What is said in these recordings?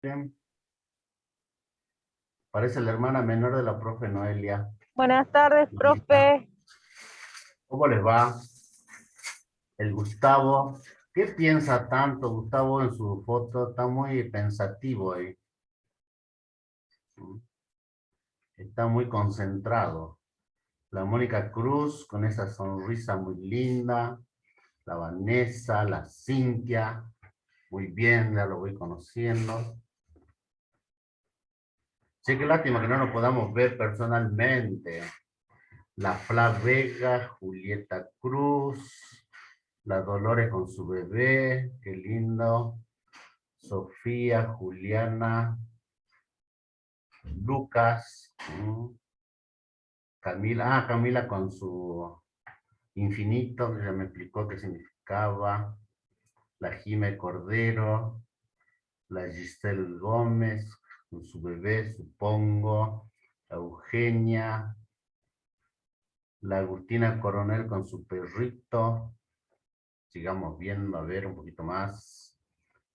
Bien. Parece la hermana menor de la profe Noelia. Buenas tardes, profe. ¿Cómo les va? El Gustavo. ¿Qué piensa tanto Gustavo en su foto? Está muy pensativo ahí. Está muy concentrado. La Mónica Cruz con esa sonrisa muy linda. La Vanessa, la Cintia. Muy bien, ya lo voy conociendo. Sí, qué lástima que no nos podamos ver personalmente. La Fla Vega, Julieta Cruz, la Dolores con su bebé, qué lindo. Sofía, Juliana, Lucas, Camila, Camila con su infinito, que ya me explicó qué significaba. La Jime Cordero, la Giselle Gómez con su bebé, supongo. La Eugenia, la Agustina Coronel con su perrito. Sigamos viendo, a ver un poquito más.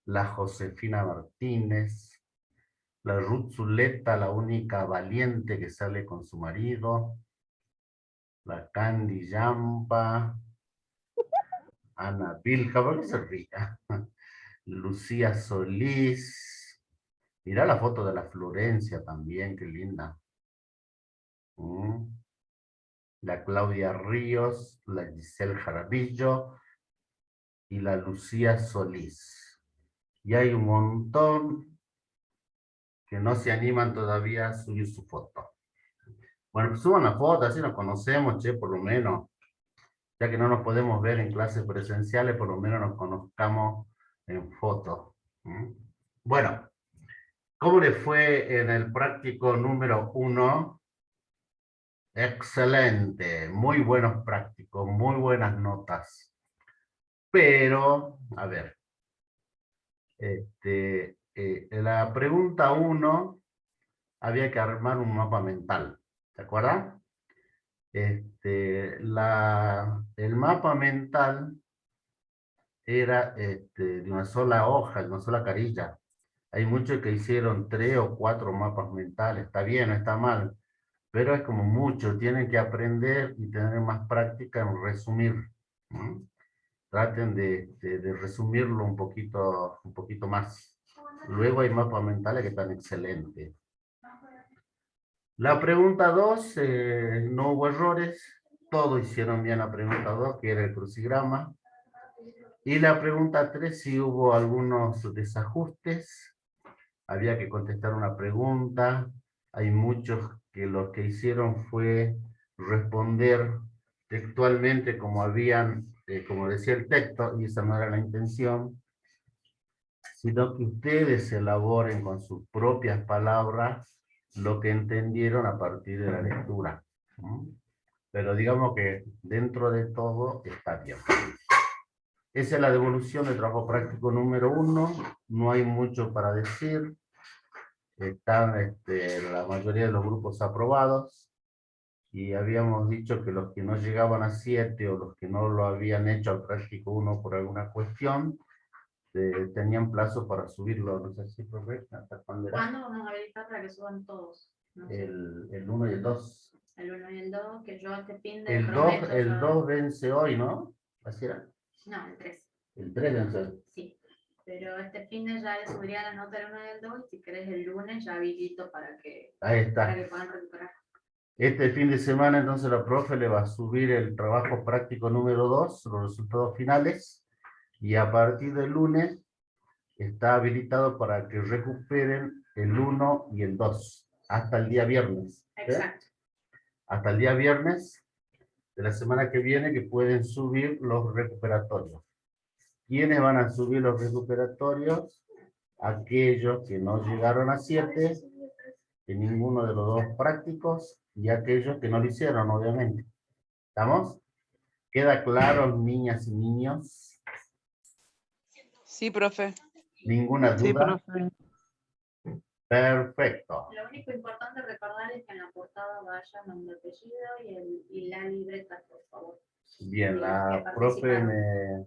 La Josefina Martínez, la Ruth Zuleta, la única valiente que sale con su marido, la Candy Yampa, Ana Vilja, ¿por qué se ríe? Lucía Solís, mirá la foto de la Florencia también, qué linda. La Claudia Ríos, la Giselle Jaramillo y la Lucía Solís. Y hay un montón que no se animan todavía a subir su foto. Bueno, pues suban la foto, así nos conocemos, che, por lo menos. Ya que no nos podemos ver en clases presenciales, por lo menos nos conozcamos en foto. Bueno, ¿cómo le fue en el práctico número 1? Excelente, muy buenos prácticos, muy buenas notas. Pero, a ver, la pregunta 1 había que armar un mapa mental, ¿te acuerdas? El mapa mental era de una sola hoja, de una sola carilla. Hay muchos que hicieron 3 o 4 mapas mentales, está bien, no está mal, pero es como mucho, tienen que aprender y tener más práctica en resumir. ¿No? Traten de resumirlo un poquito más. Luego hay mapas mentales que están excelentes. La pregunta 2, no hubo errores, todos hicieron bien la pregunta 2, que era el crucigrama. Y la pregunta 3, si hubo algunos desajustes, había que contestar una pregunta. Hay muchos que lo que hicieron fue responder textualmente como como decía el texto, y esa no era la intención, sino que ustedes elaboren con sus propias palabras lo que entendieron a partir de la lectura. Pero digamos que dentro de todo está bien. Esa es la devolución del trabajo práctico número 1. No hay mucho para decir. Están la mayoría de los grupos aprobados. Y habíamos dicho que los que no llegaban a 7 o los que no lo habían hecho al práctico 1 por alguna cuestión, tenían plazo para subirlo. No sé si es correcto. ¿Hasta cuándo era? ¿Cuándo vamos a habilitar para que suban todos? No sé. El 1 y el 2. El 1 y el 2, que yo este fin de El 2 vence hoy, ¿no? ¿Así era? No, el 3. El 3 vence hoy. Sí, pero este fin de ya le subiría la nota del 1 y el 2, y si querés el lunes ya habilito para que puedan recuperar. Este fin de semana entonces la profe le va a subir el trabajo práctico número 2, los resultados finales, y a partir del lunes está habilitado para que recuperen el 1 y el 2, hasta el día viernes. Exacto. Hasta el día viernes de la semana que viene que pueden subir los recuperatorios. ¿Quiénes van a subir los recuperatorios? Aquellos que no llegaron a 7, en ninguno de los dos prácticos, y aquellos que no lo hicieron, obviamente. ¿Estamos? ¿Queda claro, niñas y niños? Sí, profe. ¿Ninguna duda? Sí, profe. Perfecto. Lo único importante recordar es que en la portada vaya nombre, apellido y la libreta, por favor. Bien, la profe me...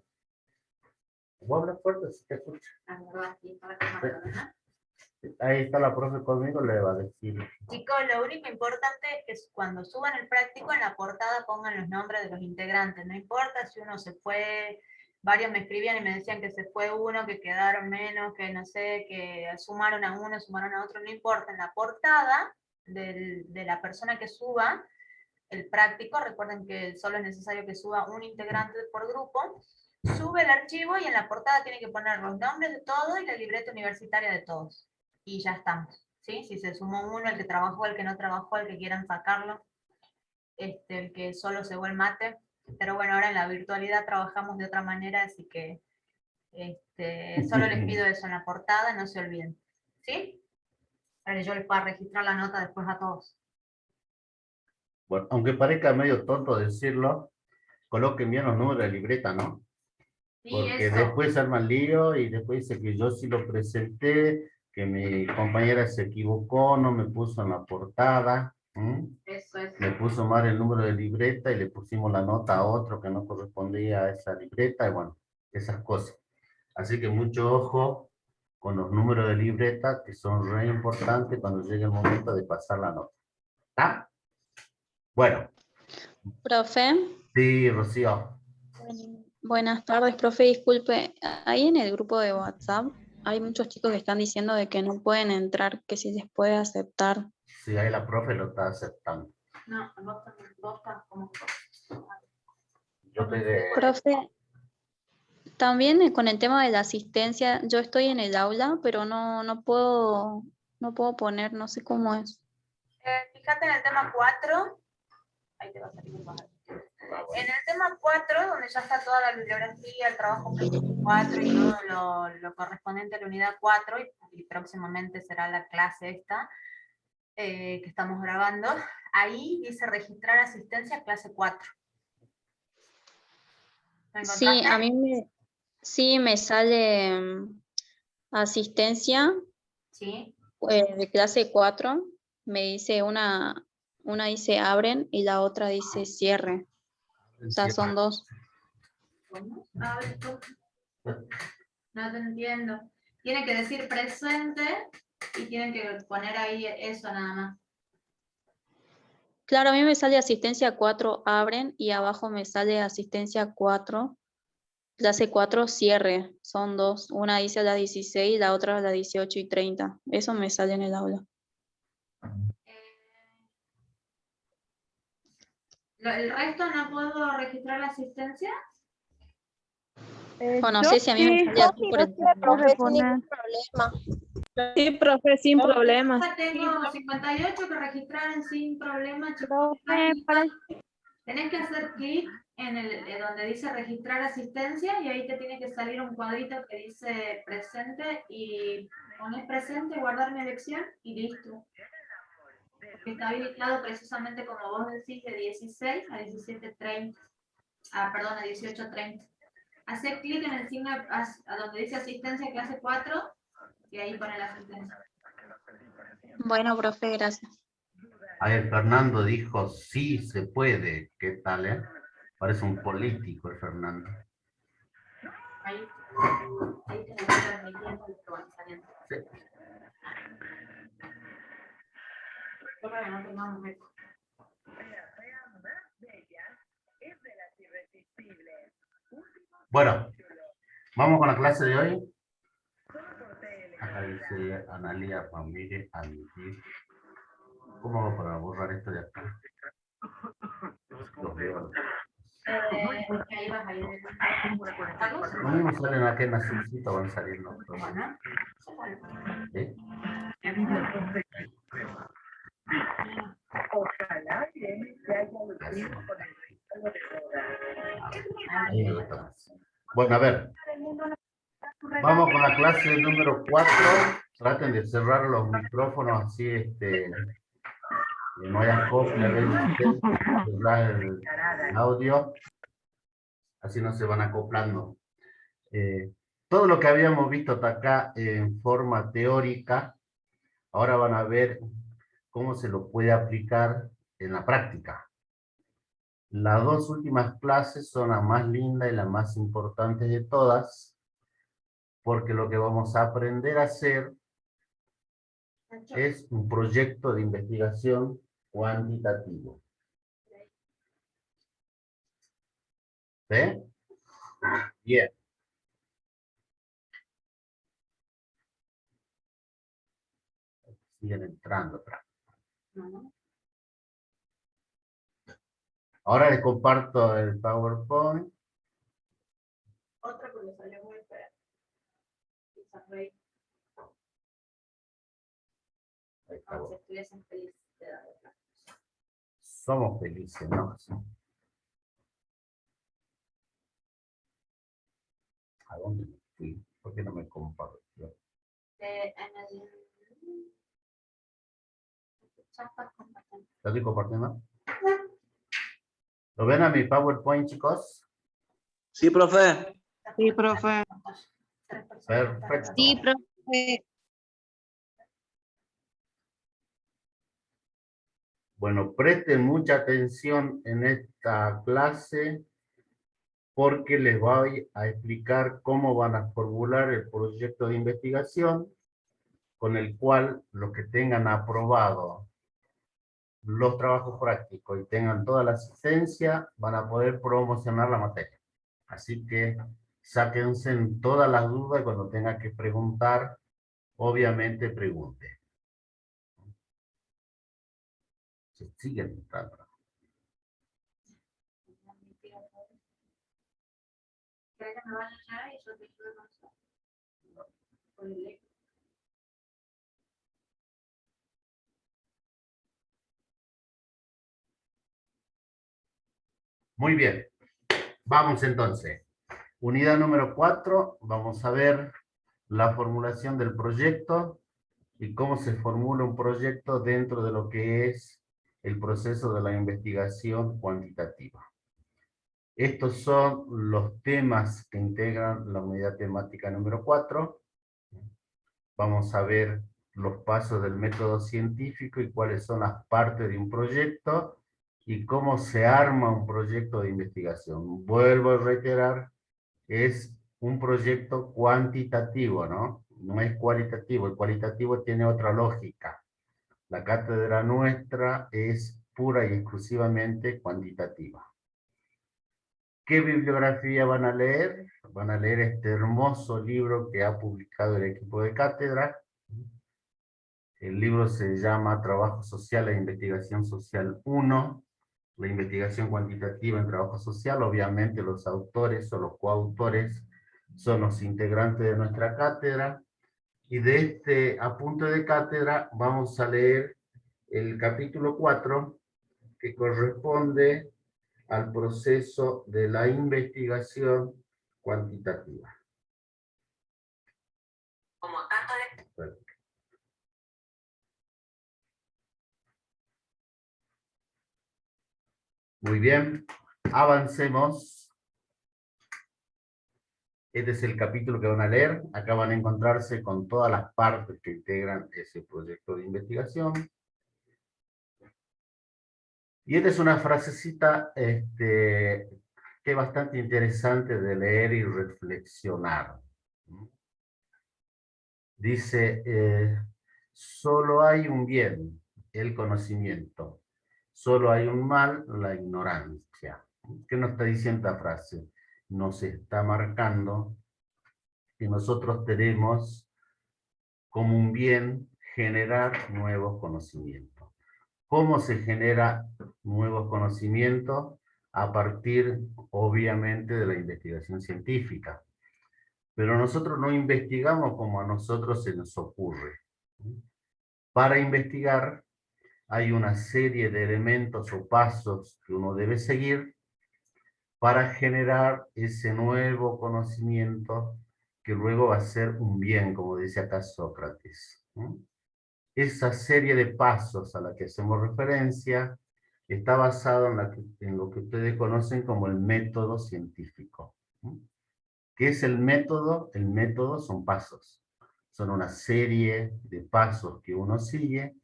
¿Vos hablas fuerte? ¿Se te escucha? La verdad, aquí para que marca, ¿verdad? ahí está la profe conmigo, le va a decir. Chicos, lo único importante es que cuando suban el práctico en la portada pongan los nombres de los integrantes. No importa si uno se fue, varios me escribían y me decían que se fue uno, que quedaron menos, que no sé, que sumaron a uno, sumaron a otro, no importa. En la portada de la persona que suba el práctico, recuerden que solo es necesario que suba un integrante por grupo, sube el archivo y en la portada tiene que poner los nombres de todos y la libreta universitaria de todos. Y ya estamos. ¿Sí? Si se sumó uno, el que trabajó, el que no trabajó, el que quieran sacarlo, el que solo se fue el mate. Pero bueno, ahora en la virtualidad trabajamos de otra manera, así que solo les pido eso en la portada, no se olviden. ¿Sí? Para que yo les pueda registrar la nota después a todos. Bueno, aunque parezca medio tonto decirlo, coloquen bien los números de libreta, ¿no? Sí, porque eso. después se arma el lío y después dice que yo sí lo presenté, que mi compañera se equivocó, no me puso en la portada. Eso es. Me puso mal el número de libreta y le pusimos la nota a otro que no correspondía a esa libreta y bueno, esas cosas. Así que mucho ojo con los números de libreta que son re importantes cuando llegue el momento de pasar la nota. ¿Está? Bueno. Profe. Sí, Rocío. Buenas tardes, profe. Disculpe, ahí en el grupo de WhatsApp hay muchos chicos que están diciendo de que no pueden entrar, que si les puede aceptar. Sí, ahí la profe lo está aceptando. No, vos estás como... Yo pegué... Profe, también con el tema de la asistencia, yo estoy en el aula, pero no puedo poner, no sé cómo es. Fíjate en el tema 4. Ahí te va a salir un bajar. En el tema 4, donde ya está toda la bibliografía, el trabajo 4 y todo lo correspondiente a la unidad 4, y próximamente será la clase esta que estamos grabando, ahí dice registrar asistencia clase 4. ¿Lo encontraste? Sí, a mí me sale asistencia. Sí. De clase 4, me dice una dice abren y la otra dice cierre. O sea, son dos. ¿Cómo? A ver, no te entiendo. Tiene que decir presente y tienen que poner ahí eso nada más. Claro, a mí me sale asistencia 4 abren y abajo me sale asistencia 4, clase 4 cierre. Son dos. Una dice a las 16 y la otra a las 18:30. Eso me sale en el aula. ¿El resto no puedo registrar la asistencia? O no sé si a mí me sale así por el... Profe, sin ningún problema. Sí, profe, sin problema. Ya tengo 58 que registraron sin problema, chicos. Profe, para... Tenés que hacer clic en el donde dice registrar asistencia y ahí te tiene que salir un cuadrito que dice presente y pones presente, guardar mi elección y listo. Porque está habilitado precisamente como vos decís de 16 a 17:30. Perdón, a 18:30. Hacer clic en el signo a donde dice asistencia clase 4 y ahí pone la asistencia. Bueno, profe, gracias. A ver, Fernando dijo, sí se puede. ¿Qué tal, Parece un político el Fernando. Ahí te lo voy transmitiendo y te van saliendo. Sí. Yo creo que no tengamos eco. Bueno, vamos con la clase de hoy. Acá dice Analia Ramírez admitir. ¿Cómo hago para borrar esto de acá? Los veo. Ahí vas a ir. Lo mismo salen acá en azulcito, van saliendo. Bueno. ¿Sí? Ahí está. Bueno, a ver. Vamos con la clase número 4. Traten de cerrar los micrófonos así, que no haya copia, cerrar el audio. Así no se van acoplando. Todo lo que habíamos visto hasta acá en forma teórica, ahora van a ver cómo se lo puede aplicar en la práctica. Las dos últimas clases son las más lindas y las más importantes de todas, porque lo que vamos a aprender a hacer es un proyecto de investigación cuantitativo. ¿Sí? Bien. Siguen entrando atrás. Ahora les comparto el PowerPoint. Otra porque salió muy fea. Ahí está, Como si bueno. estuviesen felices de darle plata. Somos felices, ¿no? ¿A dónde me fui? ¿Por qué no me compartió? En el chat para compartir. ¿Lo estoy compartiendo? ¿Lo ven a mi PowerPoint, chicos? Sí, profe. Sí, profe. Perfecto. Sí, profe. Bueno, presten mucha atención en esta clase porque les voy a explicar cómo van a formular el proyecto de investigación con el cual los que tengan aprobado los trabajos prácticos y tengan toda la asistencia van a poder promocionar la materia. Así que sáquense en todas las dudas y cuando tengan que preguntar, obviamente pregunte. Se siguen entrando. ¿Querés que me vaya ya y yo te ayudo con eso? Con el link. Muy bien. Vamos entonces. Unidad número 4. Vamos a ver la formulación del proyecto y cómo se formula un proyecto dentro de lo que es el proceso de la investigación cuantitativa. Estos son los temas que integran la unidad temática número 4. Vamos a ver los pasos del método científico y cuáles son las partes de un proyecto y cómo se arma un proyecto de investigación. Vuelvo a reiterar, es un proyecto cuantitativo, ¿no? No es cualitativo. El cualitativo tiene otra lógica. La cátedra nuestra es pura y exclusivamente cuantitativa. ¿Qué bibliografía van a leer? Van a leer este hermoso libro que ha publicado el equipo de cátedra. El libro se llama Trabajo Social e Investigación Social 1, la investigación cuantitativa en trabajo social. Obviamente los autores o los coautores son los integrantes de nuestra cátedra. Y de este apunte de cátedra vamos a leer el capítulo 4, que corresponde al proceso de la investigación cuantitativa. Como tanto de... Muy bien, avancemos. Este es el capítulo que van a leer. Acá van a encontrarse con todas las partes que integran ese proyecto de investigación. Y esta es una frasecita que es bastante interesante de leer y reflexionar. Dice, solo hay un bien, el conocimiento. Solo hay un mal, la ignorancia. ¿Qué nos está diciendo esta frase? Nos está marcando que nosotros tenemos como un bien generar nuevos conocimientos. ¿Cómo se genera nuevos conocimientos? A partir, obviamente, de la investigación científica. Pero nosotros no investigamos como a nosotros se nos ocurre. Para investigar hay una serie de elementos o pasos que uno debe seguir para generar ese nuevo conocimiento que luego va a ser un bien, como dice acá Sócrates. Esa serie de pasos a la que hacemos referencia está basado en lo que ustedes conocen como el método científico. ¿Qué es el método? El método son pasos. Son una serie de pasos que uno sigue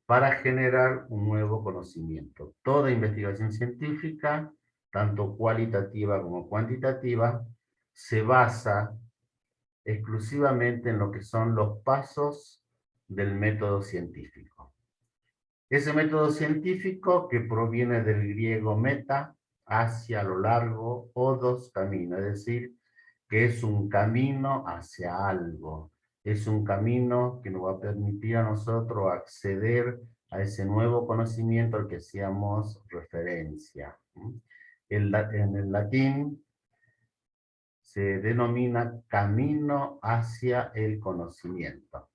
para generar un nuevo conocimiento. Toda investigación científica, tanto cualitativa como cuantitativa, se basa exclusivamente en lo que son los pasos del método científico. Ese método científico que proviene del griego meta, hacia lo largo, odos, camino, es decir, que es un camino hacia algo, es un camino que nos va a permitir a nosotros acceder a ese nuevo conocimiento al que hacíamos referencia. En el latín se denomina camino hacia el conocimiento.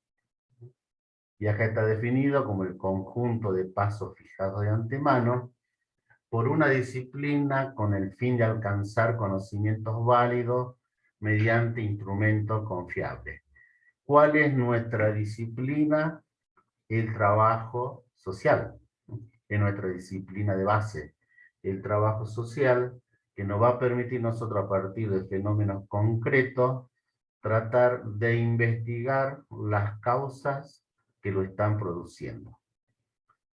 Y acá está definido como el conjunto de pasos fijados de antemano por una disciplina con el fin de alcanzar conocimientos válidos mediante instrumentos confiables. ¿Cuál es nuestra disciplina? El trabajo social. Es nuestra disciplina de base. El trabajo social que nos va a permitir nosotros a partir de fenómenos concretos tratar de investigar las causas que lo están produciendo.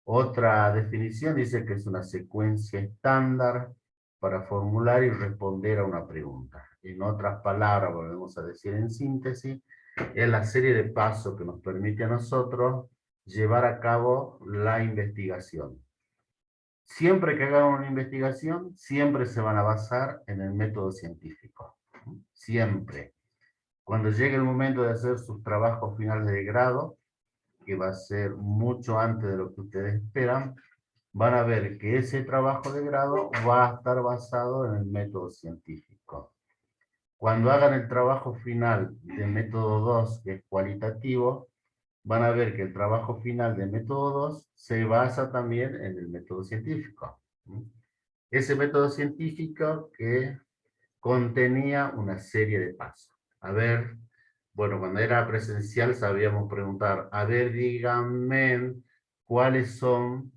Otra definición dice que es una secuencia estándar para formular y responder a una pregunta. En otras palabras, volvemos a decir en síntesis, es la serie de pasos que nos permite a nosotros llevar a cabo la investigación. Siempre que hagan una investigación, siempre se van a basar en el método científico. Siempre. Cuando llegue el momento de hacer sus trabajos finales de grado, que va a ser mucho antes de lo que ustedes esperan, van a ver que ese trabajo de grado va a estar basado en el método científico. Cuando hagan el trabajo final de método 2, que es cualitativo, van a ver que el trabajo final de método 2 se basa también en el método científico. Ese método científico que contenía una serie de pasos. A ver, bueno, cuando era presencial sabíamos preguntar, a ver, díganme cuáles son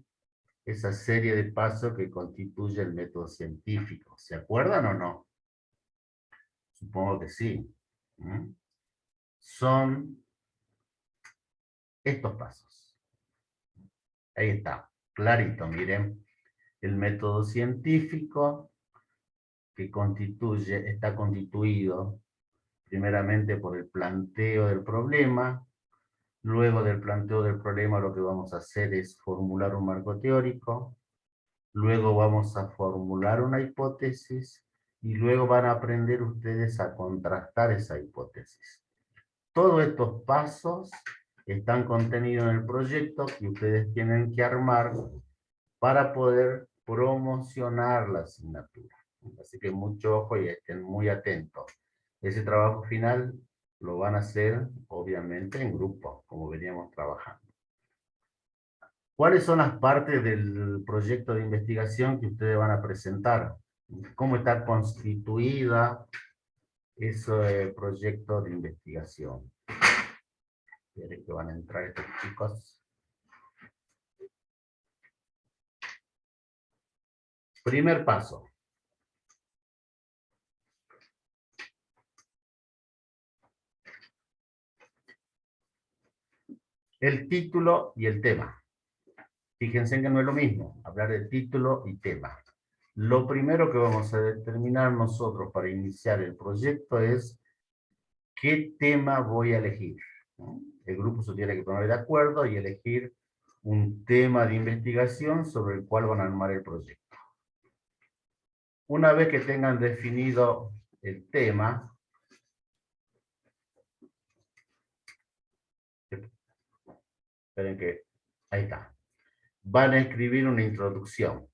esa serie de pasos que constituye el método científico. ¿Se acuerdan o no? Supongo que sí. Son estos pasos. Ahí está, clarito, miren. El método científico que está constituido primeramente por el planteo del problema. Luego del planteo del problema lo que vamos a hacer es formular un marco teórico. Luego vamos a formular una hipótesis y luego van a aprender ustedes a contrastar esa hipótesis. Todos estos pasos están contenidos en el proyecto que ustedes tienen que armar para poder promocionar la asignatura. Así que mucho ojo y estén muy atentos. Ese trabajo final lo van a hacer, obviamente, en grupo, como veníamos trabajando. ¿Cuáles son las partes del proyecto de investigación que ustedes van a presentar? ¿Cómo está constituida ese proyecto de investigación? Esperen que van a entrar estos chicos. Primer paso. El título y el tema. Fíjense que no es lo mismo hablar de título y tema. Lo primero que vamos a determinar nosotros para iniciar el proyecto es qué tema voy a elegir. El grupo se tiene que poner de acuerdo y elegir un tema de investigación sobre el cual van a armar el proyecto. Una vez que tengan definido el tema, esperen que, ahí está. Van a escribir una introducción.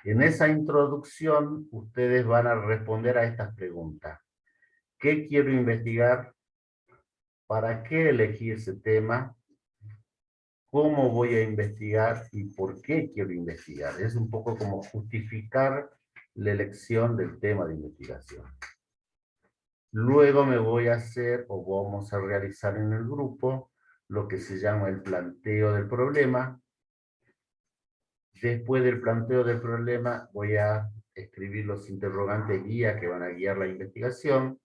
En esa introducción, ustedes van a responder a estas preguntas. ¿Qué quiero investigar? ¿Para qué elegí ese tema? ¿Cómo voy a investigar? ¿Y por qué quiero investigar? Es un poco como justificar la elección del tema de investigación. Luego me voy a hacer, o vamos a realizar en el grupo, lo que se llama el planteo del problema. Después del planteo del problema, voy a escribir los interrogantes guía que van a guiar la investigación.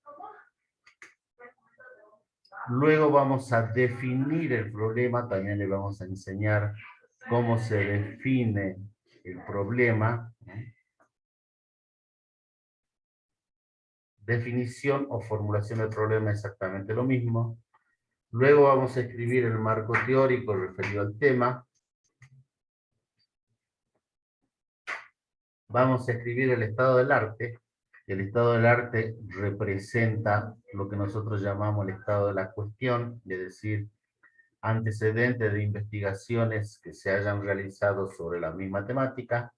Luego vamos a definir el problema, también le vamos a enseñar cómo se define el problema. Definición o formulación del problema es exactamente lo mismo. Luego vamos a escribir el marco teórico referido al tema. Vamos a escribir el estado del arte. El estado del arte representa lo que nosotros llamamos el estado de la cuestión, es decir, antecedentes de investigaciones que se hayan realizado sobre la misma temática.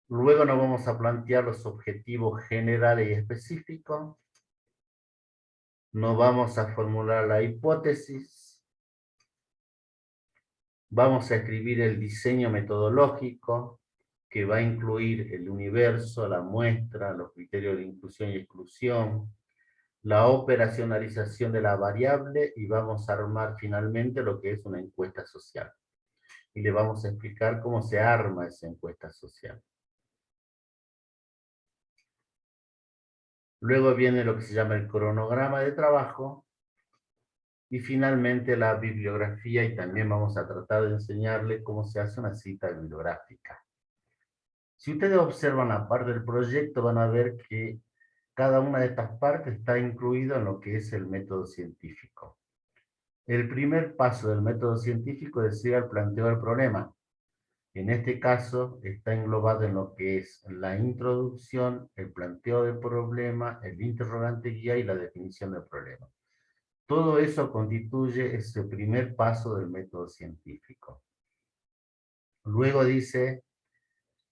Luego nos vamos a plantear los objetivos generales y específicos. Nos vamos a formular la hipótesis. Vamos a escribir el diseño metodológico, que va a incluir el universo, la muestra, los criterios de inclusión y exclusión, la operacionalización de la variable, y vamos a armar finalmente lo que es una encuesta social. Y le vamos a explicar cómo se arma esa encuesta social. Luego viene lo que se llama el cronograma de trabajo, y finalmente la bibliografía, y también vamos a tratar de enseñarle cómo se hace una cita bibliográfica. Si ustedes observan la parte del proyecto, van a ver que cada una de estas partes está incluida en lo que es el método científico. El primer paso del método científico decía el planteo del problema. En este caso está englobado en lo que es la introducción, el planteo del problema, el interrogante guía y la definición del problema. Todo eso constituye ese primer paso del método científico. Luego dice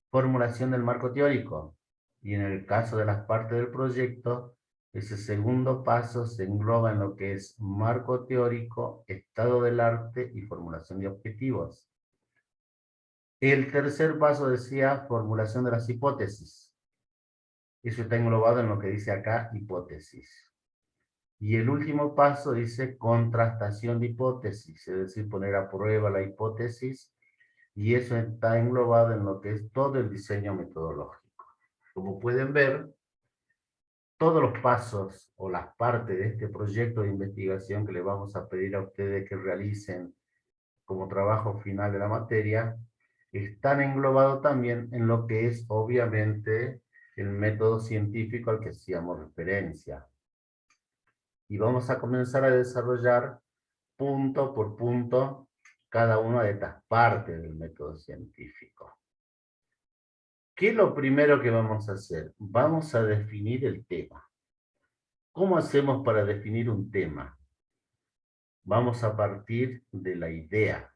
formulación del marco teórico, y en el caso de las partes del proyecto, ese segundo paso se engloba en lo que es marco teórico, estado del arte y formulación de objetivos. El tercer paso decía formulación de las hipótesis. Eso está englobado en lo que dice acá, hipótesis. Y el último paso dice contrastación de hipótesis, es decir, poner a prueba la hipótesis, y eso está englobado en lo que es todo el diseño metodológico. Como pueden ver, todos los pasos o las partes de este proyecto de investigación que le vamos a pedir a ustedes que realicen como trabajo final de la materia, están englobados también en lo que es obviamente el método científico al que hacíamos referencia. Y vamos a comenzar a desarrollar punto por punto cada una de estas partes del método científico. ¿Qué es lo primero que vamos a hacer? Vamos a definir el tema. ¿Cómo hacemos para definir un tema? Vamos a partir de la idea.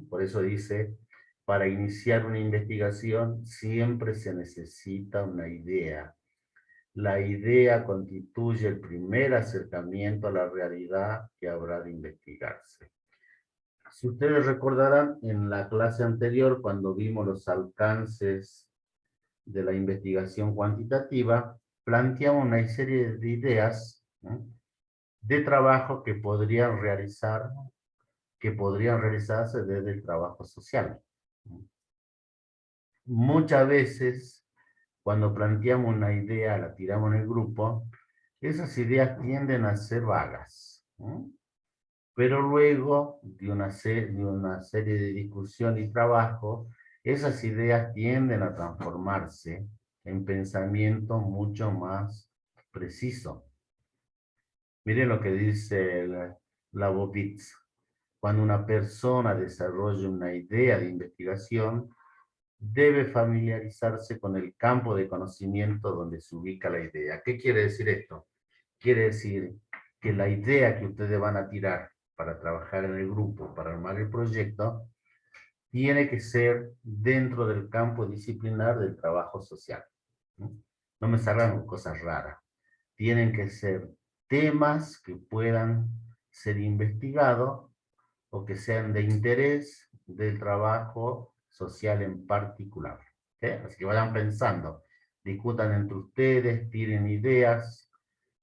Por eso dice, para iniciar una investigación siempre se necesita una idea. La idea constituye el primer acercamiento a la realidad que habrá de investigarse. Si ustedes recordarán, en la clase anterior, cuando vimos los alcances de la investigación cuantitativa, planteamos una serie de ideas de trabajo que podrían realizarse desde el trabajo social. Muchas veces, cuando planteamos una idea, la tiramos en el grupo, esas ideas tienden a ser vagas. Pero luego de una serie de discusión y trabajo, esas ideas tienden a transformarse en pensamiento mucho más preciso. Miren lo que dice Labovitz. Cuando una persona desarrolla una idea de investigación, debe familiarizarse con el campo de conocimiento donde se ubica la idea. ¿Qué quiere decir esto? Quiere decir que la idea que ustedes van a tirar para trabajar en el grupo, para armar el proyecto, tiene que ser dentro del campo disciplinar del trabajo social. No me salgan cosas raras. Tienen que ser temas que puedan ser investigados o que sean de interés del trabajo social en particular. Así que vayan pensando, discutan entre ustedes, tiren ideas.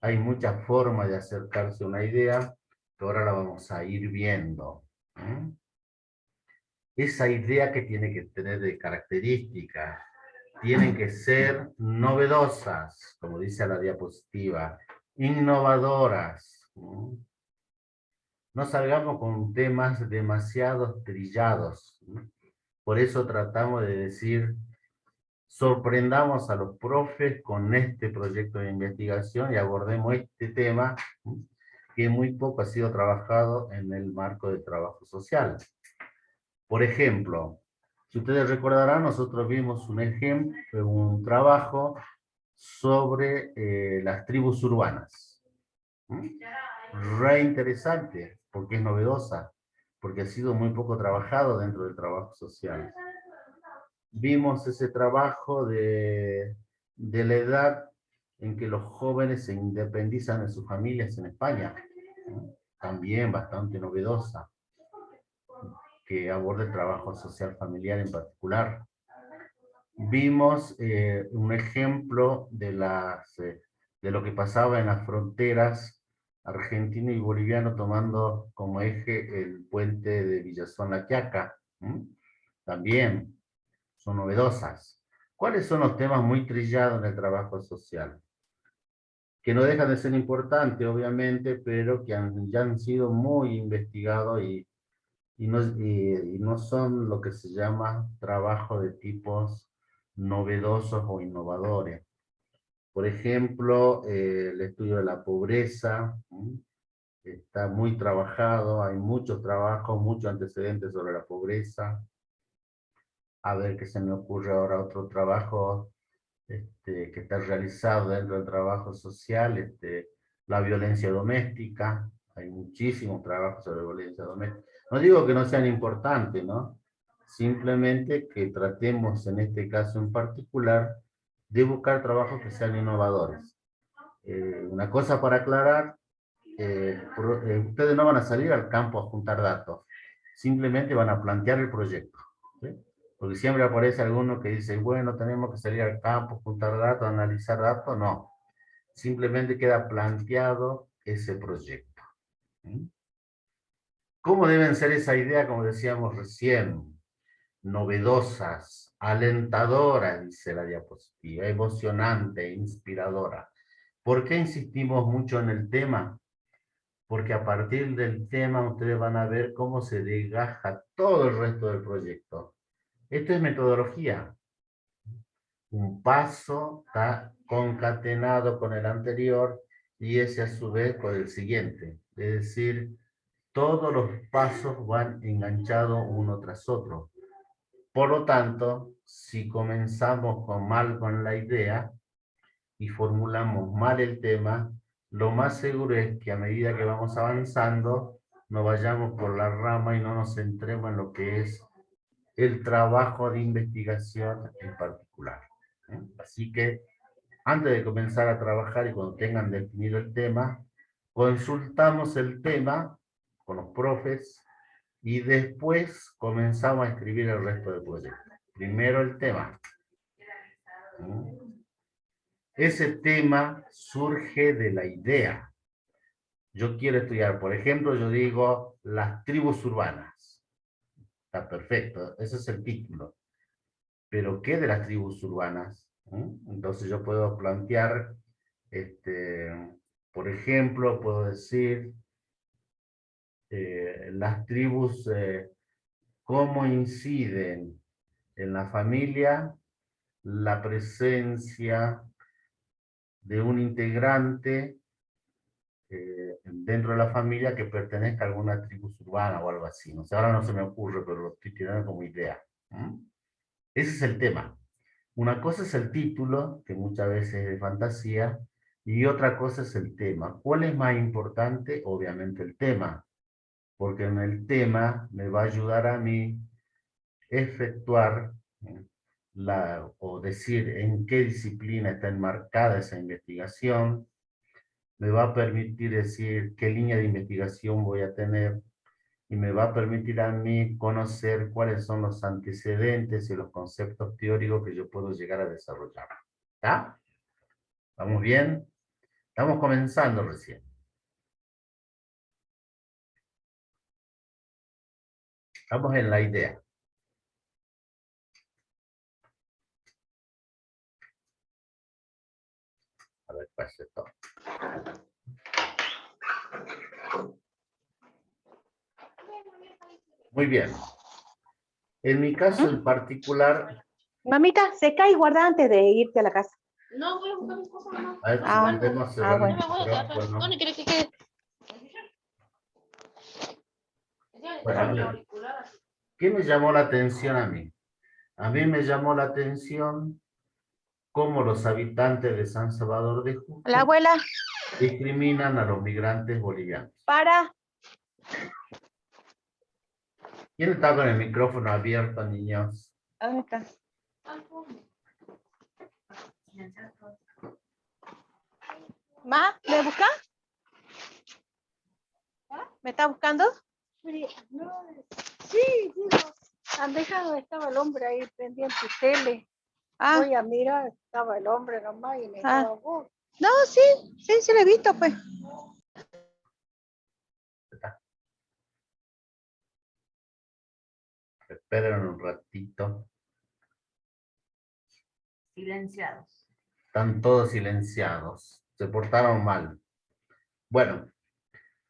Hay muchas formas de acercarse a una idea, que ahora la vamos a ir viendo. Esa idea que tiene que tener de características, tienen que ser novedosas, como dice la diapositiva, innovadoras. No salgamos con temas demasiado trillados. Por eso tratamos de decir, sorprendamos a los profes con este proyecto de investigación y abordemos este tema que muy poco ha sido trabajado en el marco del trabajo social. Por ejemplo, si ustedes recordarán, nosotros vimos un ejemplo, un trabajo sobre las tribus urbanas. Re interesante, porque es novedosa, porque ha sido muy poco trabajado dentro del trabajo social. Vimos ese trabajo de la edad en que los jóvenes se independizan de sus familias en España. También bastante novedosa, que aborda el trabajo social familiar en particular. Vimos un ejemplo de lo que pasaba en las fronteras argentino y boliviano, tomando como eje el puente de Villazón La Quiaca. También son novedosas. ¿Cuáles son los temas muy trillados en el trabajo social? Que no dejan de ser importantes, obviamente, pero que ya han sido muy investigados y no son lo que se llama trabajo de tipos novedosos o innovadores. Por ejemplo, el estudio de la pobreza está muy trabajado, hay muchos trabajos, muchos antecedentes sobre la pobreza. A ver qué se me ocurre ahora, otro trabajo que está realizado dentro del trabajo social, la violencia doméstica. Hay muchísimos trabajos sobre violencia doméstica. No digo que no sean importantes, ¿no? Simplemente que tratemos en este caso en particular de buscar trabajos que sean innovadores. Una cosa para aclarar, ustedes no van a salir al campo a juntar datos, simplemente van a plantear el proyecto, ¿sí? Porque siempre aparece alguno que dice, bueno, tenemos que salir al campo, juntar datos, analizar datos. No, simplemente queda planteado ese proyecto. ¿Cómo deben ser esa idea, como decíamos recién? Novedosas, alentadoras, dice la diapositiva, emocionante, inspiradora. ¿Por qué insistimos mucho en el tema? Porque a partir del tema ustedes van a ver cómo se desgaja todo el resto del proyecto. Esto es metodología. Un paso está concatenado con el anterior y ese a su vez con el siguiente. Es decir, todos los pasos van enganchados uno tras otro. Por lo tanto, si comenzamos mal con la idea y formulamos mal el tema, lo más seguro es que a medida que vamos avanzando, no vayamos por la rama y no nos centremos en lo que es el trabajo de investigación en particular. Así que, antes de comenzar a trabajar y cuando tengan definido el tema, consultamos el tema con los profes y después comenzamos a escribir el resto del proyecto. Primero el tema. Ese tema surge de la idea. Yo quiero estudiar, por ejemplo, yo digo las tribus urbanas. Está perfecto, ese es el título. Pero ¿qué de las tribus urbanas? Entonces yo puedo plantear, por ejemplo, puedo decir las tribus, cómo inciden en la familia la presencia de un integrante dentro de la familia que pertenezca a alguna tribu urbana o algo así. No sé, ahora no se me ocurre, pero lo estoy tirando como idea. Ese es el tema. Una cosa es el título, que muchas veces es de fantasía, y otra cosa es el tema. ¿Cuál es más importante? Obviamente el tema, porque en el tema me va a ayudar a mí efectuar o decir en qué disciplina está enmarcada esa investigación, me va a permitir decir qué línea de investigación voy a tener, y me va a permitir a mí conocer cuáles son los antecedentes y los conceptos teóricos que yo puedo llegar a desarrollar. ¿Está? ¿Vamos bien? Estamos comenzando recién. Estamos en la idea. A ver, pase todo. Muy bien. En mi caso en particular... Mamita, seca y guarda antes de irte a la casa. No, voy a buscar mis cosas, mamá. A ver, si Ah, podemos bueno. cerrar el micrófono. ¿Dónde quieres que quede? Bueno, a ver, ¿qué me llamó la atención a mí? A mí me llamó la atención cómo los habitantes de San Salvador de Jujuy La abuela, discriminan a los migrantes bolivianos. para. ¿Quién está con el micrófono abierto, niños? ¿Dónde está? ¿Ma? ¿Me busca? ¿Me está buscando? No, sí, digo, han dejado, estaba el hombre ahí pendiente tele. Ah, Voy a mirar, estaba el hombre nomás y me Ah. estaba vos. no, sí, sí lo he visto, pues. Esperen un ratito. Silenciados. Están todos silenciados. Se portaron mal. Bueno,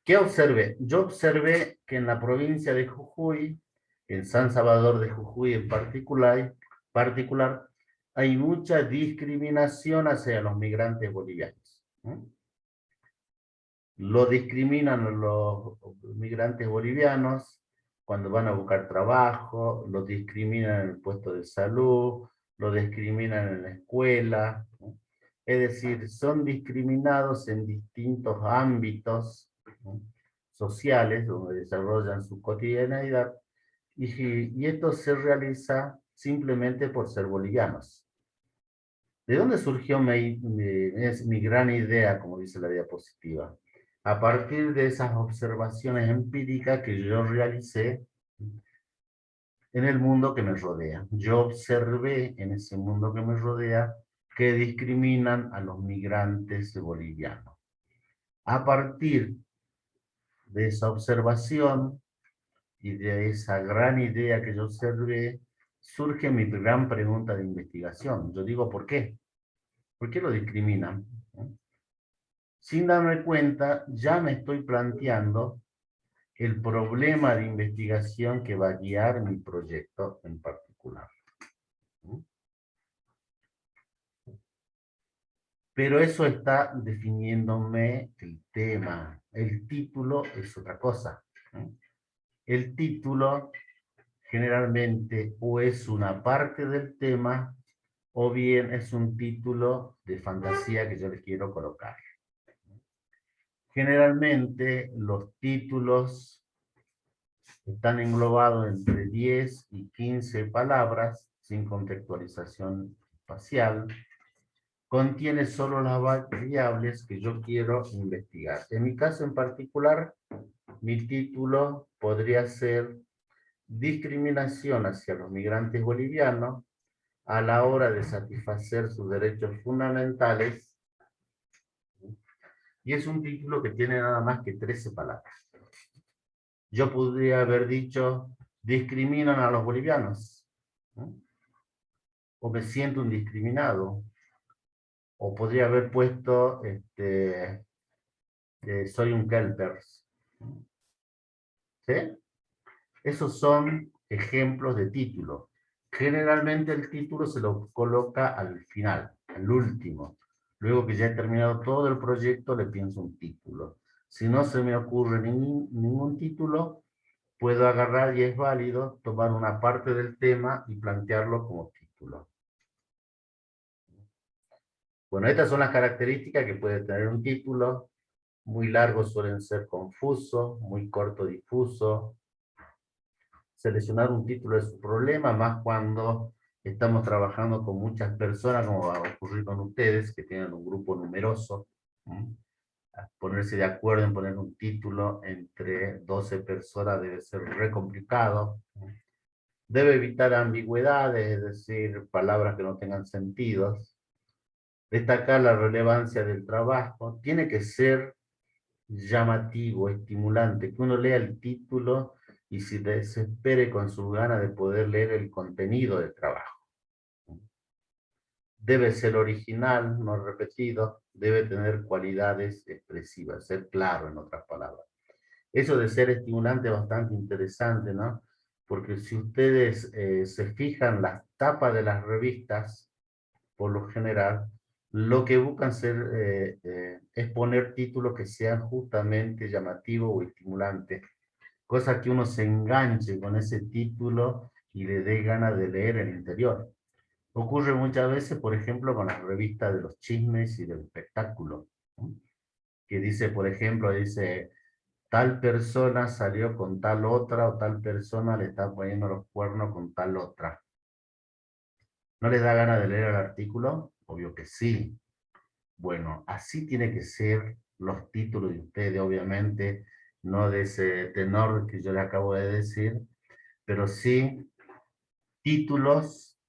¿qué observé? Yo observé que en la provincia de Jujuy, en San Salvador de Jujuy en particular, hay mucha discriminación hacia los migrantes bolivianos. Lo discriminan los migrantes bolivianos cuando van a buscar trabajo, lo discriminan en el puesto de salud, lo discriminan en la escuela. Es decir, son discriminados en distintos ámbitos, ¿no?, sociales, donde desarrollan su cotidianidad, y esto se realiza simplemente por ser bolivianos. ¿De dónde surgió es mi gran idea, como dice la diapositiva? A partir de esas observaciones empíricas que yo realicé en el mundo que me rodea. Yo observé en ese mundo que me rodea que discriminan a los migrantes bolivianos. A partir de esa observación y de esa gran idea que yo observé, surge mi gran pregunta de investigación. Yo digo, ¿por qué? ¿Por qué lo discriminan? Sin darme cuenta, ya me estoy planteando el problema de investigación que va a guiar mi proyecto en particular. Pero eso está definiéndome el tema. El título es otra cosa. El título generalmente o es una parte del tema o bien es un título de fantasía que yo le quiero colocar. Generalmente los títulos están englobados entre 10 y 15 palabras sin contextualización espacial. Contiene solo las variables que yo quiero investigar. En mi caso en particular, mi título podría ser Discriminación hacia los migrantes bolivianos a la hora de satisfacer sus derechos fundamentales. Y es un título que tiene nada más que 13 palabras. Yo podría haber dicho, discriminan a los bolivianos, ¿no? O me siento un discriminado. O podría haber puesto, soy un kelpers. ¿Sí? Esos son ejemplos de título. Generalmente el título se lo coloca al final, al último. Luego que ya he terminado todo el proyecto, le pienso un título. Si no se me ocurre ningún título, puedo agarrar, y es válido, tomar una parte del tema y plantearlo como título. Bueno, estas son las características que puede tener un título. Muy largos suelen ser confusos, muy corto difuso. Seleccionar un título es un problema, más cuando estamos trabajando con muchas personas, como va a ocurrir con ustedes, que tienen un grupo numeroso. Ponerse de acuerdo en poner un título entre 12 personas debe ser re complicado. Debe evitar ambigüedades, es decir, palabras que no tengan sentidos. Destacar la relevancia del trabajo. Tiene que ser llamativo, estimulante, que uno lea el título y se desespere con su gana de poder leer el contenido del trabajo. Debe ser original, no repetido, debe tener cualidades expresivas, ser claro en otras palabras. Eso de ser estimulante es bastante interesante, ¿no? Porque si ustedes se fijan las tapas de las revistas, por lo general, lo que buscan es poner títulos que sean justamente llamativos o estimulantes cosa que uno se enganche con ese título y le dé ganas de leer el interior. Ocurre muchas veces, por ejemplo, con las revistas de los chismes y del espectáculo, ¿no? Que dice, por ejemplo, dice, tal persona salió con tal otra, o tal persona le está poniendo los cuernos con tal otra. ¿No les da ganas de leer el artículo? Obvio que sí. Bueno, así tiene que ser los títulos de ustedes, obviamente, no de ese tenor que yo le acabo de decir, pero sí títulos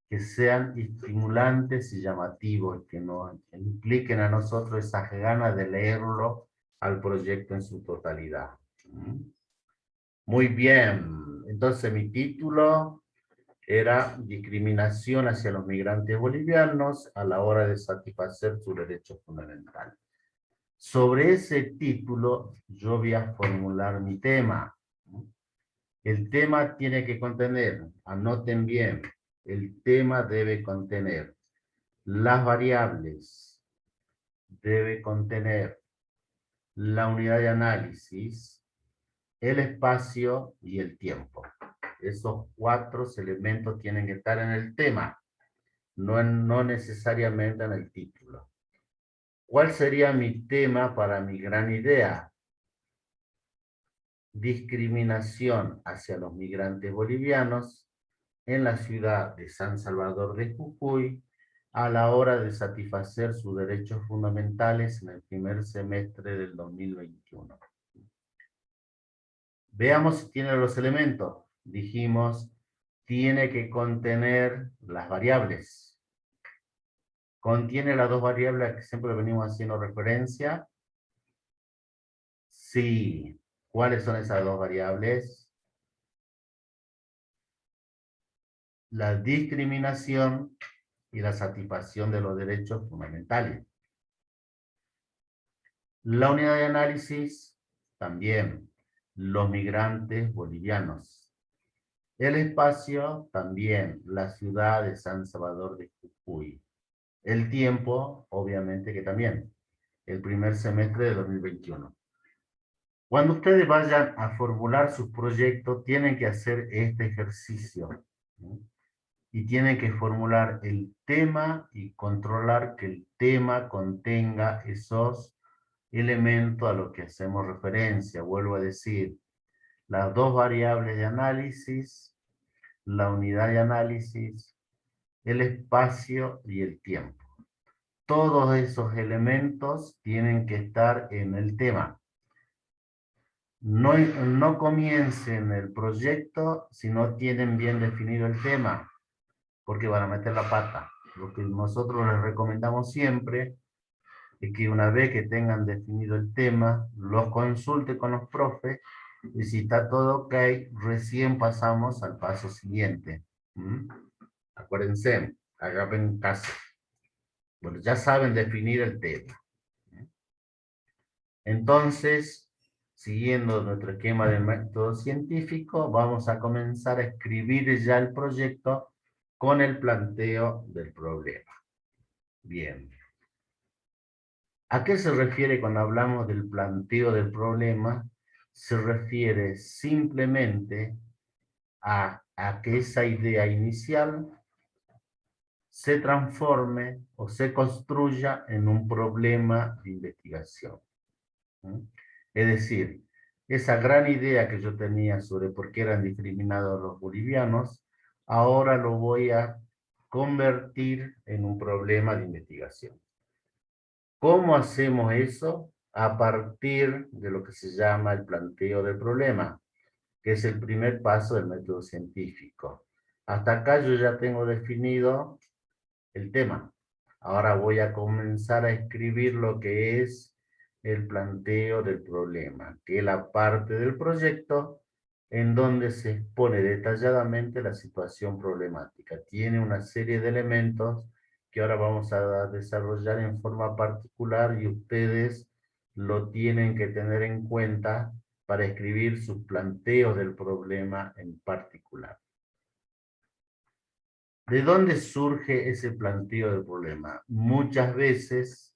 que sean estimulantes y llamativos, que nos impliquen a nosotros esas ganas de leerlo al proyecto en su totalidad. Muy bien, entonces mi título era discriminación hacia los migrantes bolivianos a la hora de satisfacer sus derechos fundamentales. Sobre ese título yo voy a formular mi tema. El tema tiene que contener, anoten bien, el tema debe contener las variables, debe contener la unidad de análisis, el espacio y el tiempo. Esos 4 elementos tienen que estar en el tema, no necesariamente en el título. ¿Cuál sería mi tema para mi gran idea? Discriminación hacia los migrantes bolivianos en la ciudad de San Salvador de Jujuy a la hora de satisfacer sus derechos fundamentales en el primer semestre del 2021. Veamos si tiene los elementos. Dijimos, tiene que contener las variables. ¿Contiene las 2 variables a que siempre venimos haciendo referencia? Sí. ¿Cuáles son esas 2 variables? La discriminación y la satisfacción de los derechos fundamentales. La unidad de análisis, también, los migrantes bolivianos. El espacio, también, la ciudad de San Salvador de Jujuy. El tiempo, obviamente que también, el primer semestre de 2021. Cuando ustedes vayan a formular sus proyectos, tienen que hacer este ejercicio, ¿no? Y tienen que formular el tema y controlar que el tema contenga esos elementos a los que hacemos referencia. Vuelvo a decir, las 2 variables de análisis, la unidad de análisis, el espacio y el tiempo. Todos esos elementos tienen que estar en el tema. No comiencen el proyecto si no tienen bien definido el tema, porque van a meter la pata. Lo que nosotros les recomendamos siempre es que una vez que tengan definido el tema, los consulte con los profes, y si está todo ok, recién pasamos al paso siguiente. Acuérdense, hagan caso. Bueno, ya saben definir el tema. Entonces, siguiendo nuestro esquema de método científico, vamos a comenzar a escribir ya el proyecto con el planteo del problema. Bien. ¿A qué se refiere cuando hablamos del planteo del problema? Se refiere simplemente a que esa idea inicial se transforme o se construya en un problema de investigación. Es decir, esa gran idea que yo tenía sobre por qué eran discriminados los bolivianos, ahora lo voy a convertir en un problema de investigación. ¿Cómo hacemos eso? A partir de lo que se llama el planteo del problema, que es el primer paso del método científico. Hasta acá yo ya tengo definido el tema. Ahora voy a comenzar a escribir lo que es el planteo del problema, que es la parte del proyecto en donde se expone detalladamente la situación problemática. Tiene una serie de elementos que ahora vamos a desarrollar en forma particular y ustedes lo tienen que tener en cuenta para escribir sus planteos del problema en particular. ¿De dónde surge ese planteo del problema? Muchas veces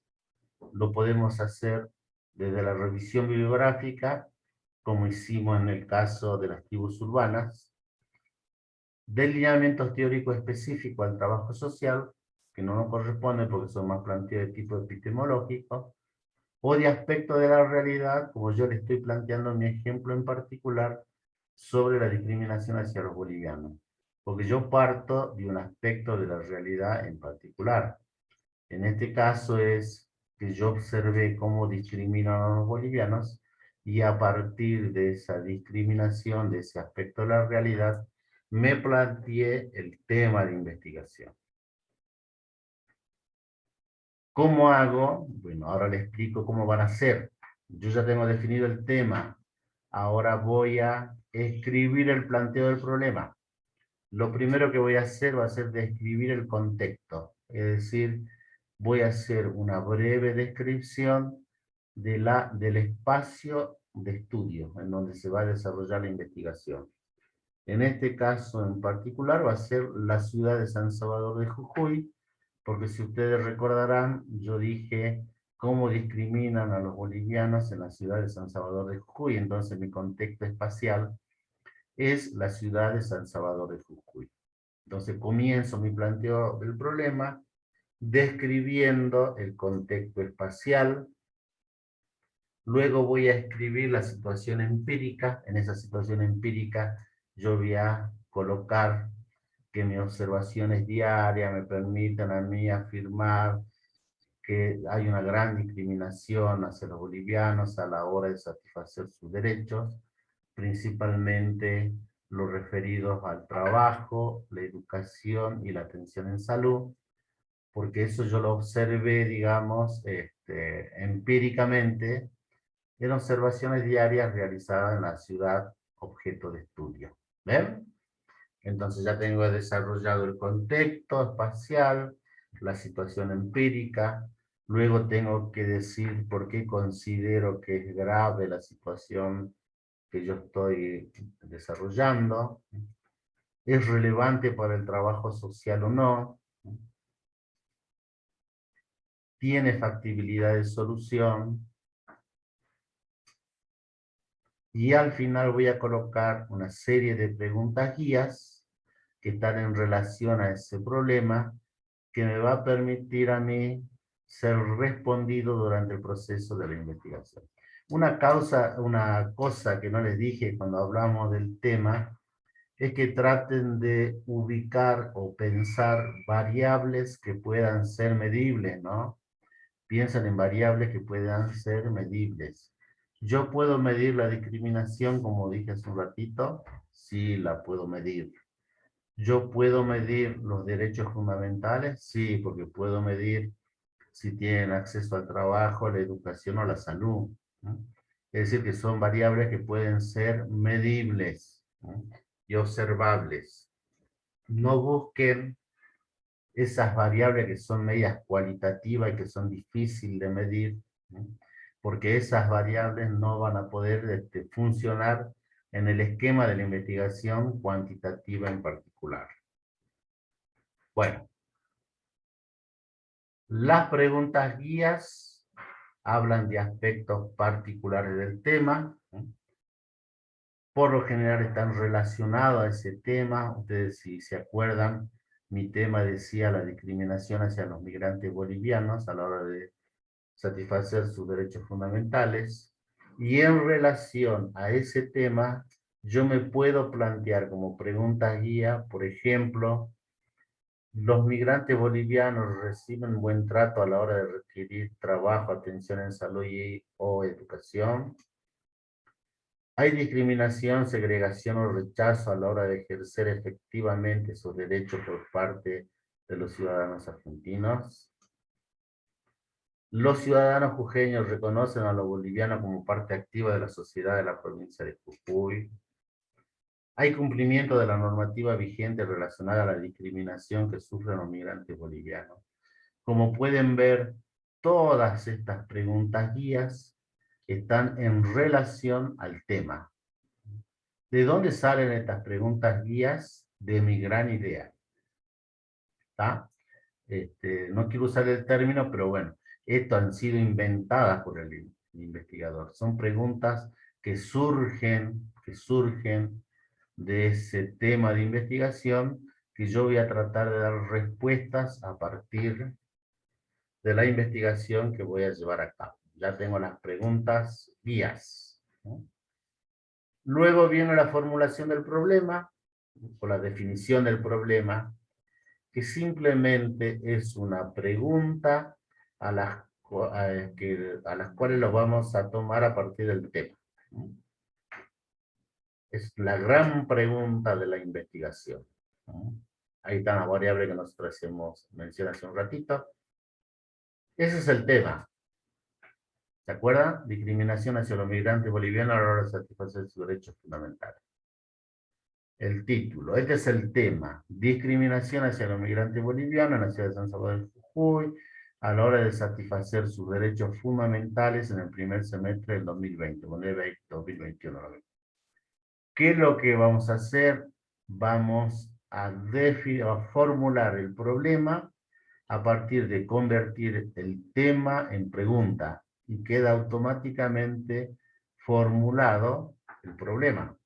lo podemos hacer desde la revisión bibliográfica, como hicimos en el caso de las tribus urbanas, de lineamientos teóricos específicos al trabajo social, que no nos corresponde porque son más planteos de tipo epistemológico, o de aspecto de la realidad, como yo le estoy planteando mi ejemplo en particular, sobre la discriminación hacia los bolivianos. Porque yo parto de un aspecto de la realidad en particular. En este caso es que yo observé cómo discriminan a los bolivianos y a partir de esa discriminación, de ese aspecto de la realidad, me planteé el tema de investigación. ¿Cómo hago? Bueno, ahora les explico cómo van a hacer. Yo ya tengo definido el tema. Ahora voy a escribir el planteo del problema. Lo primero que voy a hacer va a ser describir el contexto. Es decir, voy a hacer una breve descripción del espacio de estudio en donde se va a desarrollar la investigación. En este caso en particular va a ser la ciudad de San Salvador de Jujuy, porque si ustedes recordarán, yo dije cómo discriminan a los bolivianos en la ciudad de San Salvador de Jujuy, entonces mi contexto espacial es la ciudad de San Salvador de Jujuy. Entonces comienzo mi planteo del problema describiendo el contexto espacial, luego voy a escribir la situación empírica. En esa situación empírica yo voy a colocar que mis observaciones diarias me permitan a mí afirmar que hay una gran discriminación hacia los bolivianos a la hora de satisfacer sus derechos, principalmente los referidos al trabajo, la educación y la atención en salud, porque eso yo lo observé, digamos, empíricamente, en observaciones diarias realizadas en la ciudad objeto de estudio. ¿Ven? Entonces ya tengo desarrollado el contexto espacial, la situación empírica, luego tengo que decir por qué considero que es grave la situación que yo estoy desarrollando, es relevante para el trabajo social o no, tiene factibilidad de solución, y al final voy a colocar una serie de preguntas guías que están en relación a ese problema, que me va a permitir a mí ser respondido durante el proceso de la investigación. Una cosa que no les dije cuando hablamos del tema, es que traten de ubicar o pensar variables que puedan ser medibles, ¿no? Piensen en variables que puedan ser medibles. Yo puedo medir la discriminación, como dije hace un ratito, sí la puedo medir. Yo puedo medir los derechos fundamentales, sí, porque puedo medir si tienen acceso al trabajo, a la educación o a la salud, ¿no? Es decir, que son variables que pueden ser medibles, ¿no? Y observables. No busquen esas variables que son medias cualitativas y que son difíciles de medir, ¿no? Porque esas variables no van a poder funcionar en el esquema de la investigación cuantitativa en particular. Bueno, las preguntas guías hablan de aspectos particulares del tema, ¿no? Por lo general están relacionados a ese tema. Ustedes, si se acuerdan, mi tema decía la discriminación hacia los migrantes bolivianos a la hora de satisfacer sus derechos fundamentales. Y en relación a ese tema, yo me puedo plantear como pregunta guía, por ejemplo, ¿los migrantes bolivianos reciben buen trato a la hora de requerir trabajo, atención en salud o educación? ¿Hay discriminación, segregación o rechazo a la hora de ejercer efectivamente sus derechos por parte de los ciudadanos argentinos? ¿Los ciudadanos jujeños reconocen a los bolivianos como parte activa de la sociedad de la provincia de Jujuy? ¿Hay cumplimiento de la normativa vigente relacionada a la discriminación que sufren los migrantes bolivianos? Como pueden ver, todas estas preguntas guías están en relación al tema. ¿De dónde salen estas preguntas guías? De mi gran idea. ¿Está? No quiero usar el término, pero bueno, estas han sido inventadas por el investigador. Son preguntas que surgen de ese tema de investigación, que yo voy a tratar de dar respuestas a partir de la investigación que voy a llevar a cabo. Ya tengo las preguntas guías, ¿no? Luego viene la formulación del problema, o la definición del problema, que simplemente es una pregunta a las cuales lo vamos a tomar a partir del tema. Es la gran pregunta de la investigación. Ahí está la variable que nosotros hemos mencionado hace un ratito. Ese es el tema. ¿Se acuerdan? Discriminación hacia los migrantes bolivianos a la hora de satisfacer sus derechos fundamentales. El título, este es el tema. Discriminación hacia los migrantes bolivianos en la ciudad de San Salvador del Jujuy a la hora de satisfacer sus derechos fundamentales en el primer semestre del 2020, 2021. ¿Qué es lo que vamos a hacer? Vamos a formular el problema a partir de convertir el tema en pregunta y queda automáticamente formulado el problema.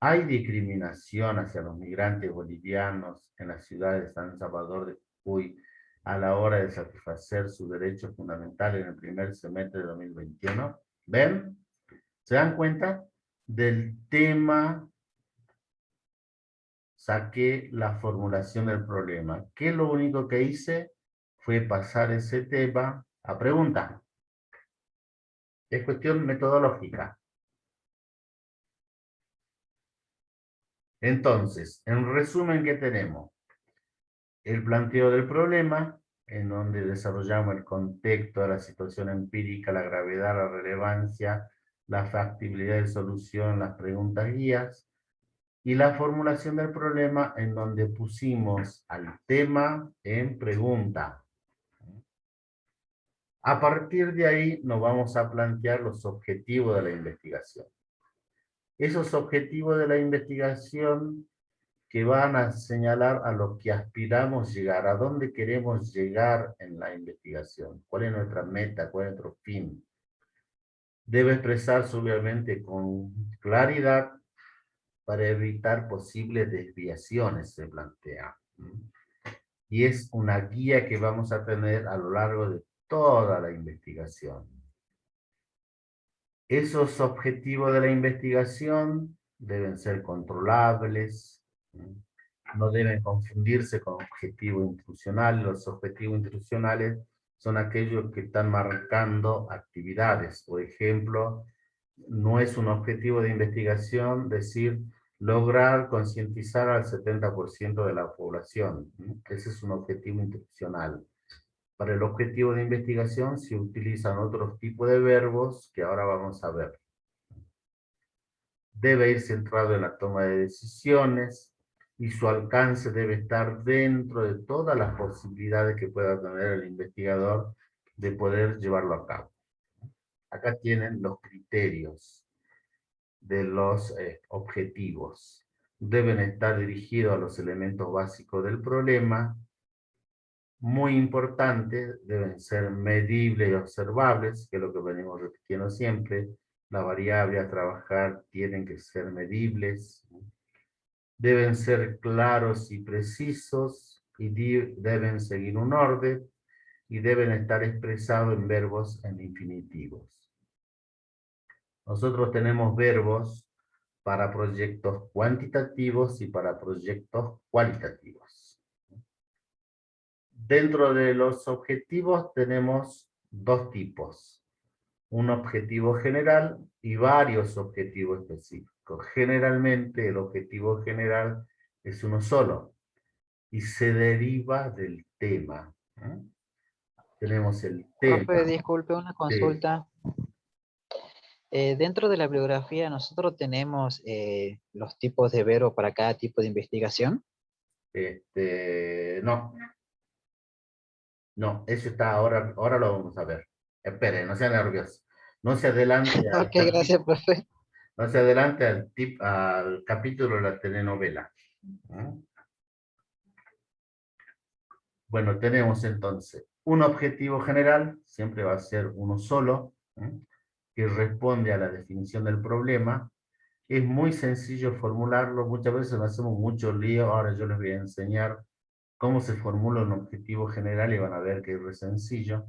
¿Hay discriminación hacia los migrantes bolivianos en la ciudad de San Salvador de Jujuy a la hora de satisfacer sus derechos fundamentales en el primer semestre de 2021? ¿Ven? ¿Se dan cuenta? Del tema saqué la formulación del problema. ¿Qué es lo único que hice? Fue pasar ese tema a pregunta. Es cuestión metodológica. Entonces, en resumen, ¿qué tenemos? El planteo del problema, en donde desarrollamos el contexto de la situación empírica, la gravedad, la relevancia, la factibilidad de solución, las preguntas guías, y la formulación del problema, en donde pusimos al tema en pregunta. A partir de ahí nos vamos a plantear los objetivos de la investigación. Esos objetivos de la investigación que van a señalar a lo que aspiramos llegar, a dónde queremos llegar en la investigación, cuál es nuestra meta, cuál es nuestro fin. Debe expresarse obviamente con claridad para evitar posibles desviaciones, se plantea. Y es una guía que vamos a tener a lo largo de toda la investigación. Esos objetivos de la investigación deben ser controlables, no deben confundirse con objetivos instruccionales. Los objetivos instruccionales son aquellos que están marcando actividades. Por ejemplo, no es un objetivo de investigación decir lograr concientizar al 70% de la población. Ese es un objetivo instruccional. Para el objetivo de investigación se utilizan otros tipos de verbos que ahora vamos a ver. Debe ir centrado en la toma de decisiones y su alcance debe estar dentro de todas las posibilidades que pueda tener el investigador de poder llevarlo a cabo. Acá tienen los criterios de los objetivos. Deben estar dirigidos a los elementos básicos del problema. Muy importante, deben ser medibles y observables, que es lo que venimos repitiendo siempre. La variable a trabajar tienen que ser medibles. Deben ser claros y precisos, y deben seguir un orden, y deben estar expresados en verbos en infinitivos. Nosotros tenemos verbos para proyectos cuantitativos y para proyectos cualitativos. Dentro de los objetivos tenemos dos tipos. Un objetivo general y varios objetivos específicos. Generalmente el objetivo general es uno solo y se deriva del tema. Tenemos el tema. Profe, disculpe, una consulta. Dentro de la bibliografía nosotros tenemos los tipos de verbo para cada tipo de investigación. No. No, eso está ahora lo vamos a ver. Espere, no sea nervioso. No se adelante. Ok, gracias, profe. No se adelante al capítulo de la telenovela. Bueno, tenemos entonces un objetivo general, siempre va a ser uno solo. que responde a la definición del problema. Es muy sencillo formularlo, muchas veces nos hacemos mucho lío. Ahora yo les voy a enseñar cómo se formula un objetivo general y van a ver que es re sencillo.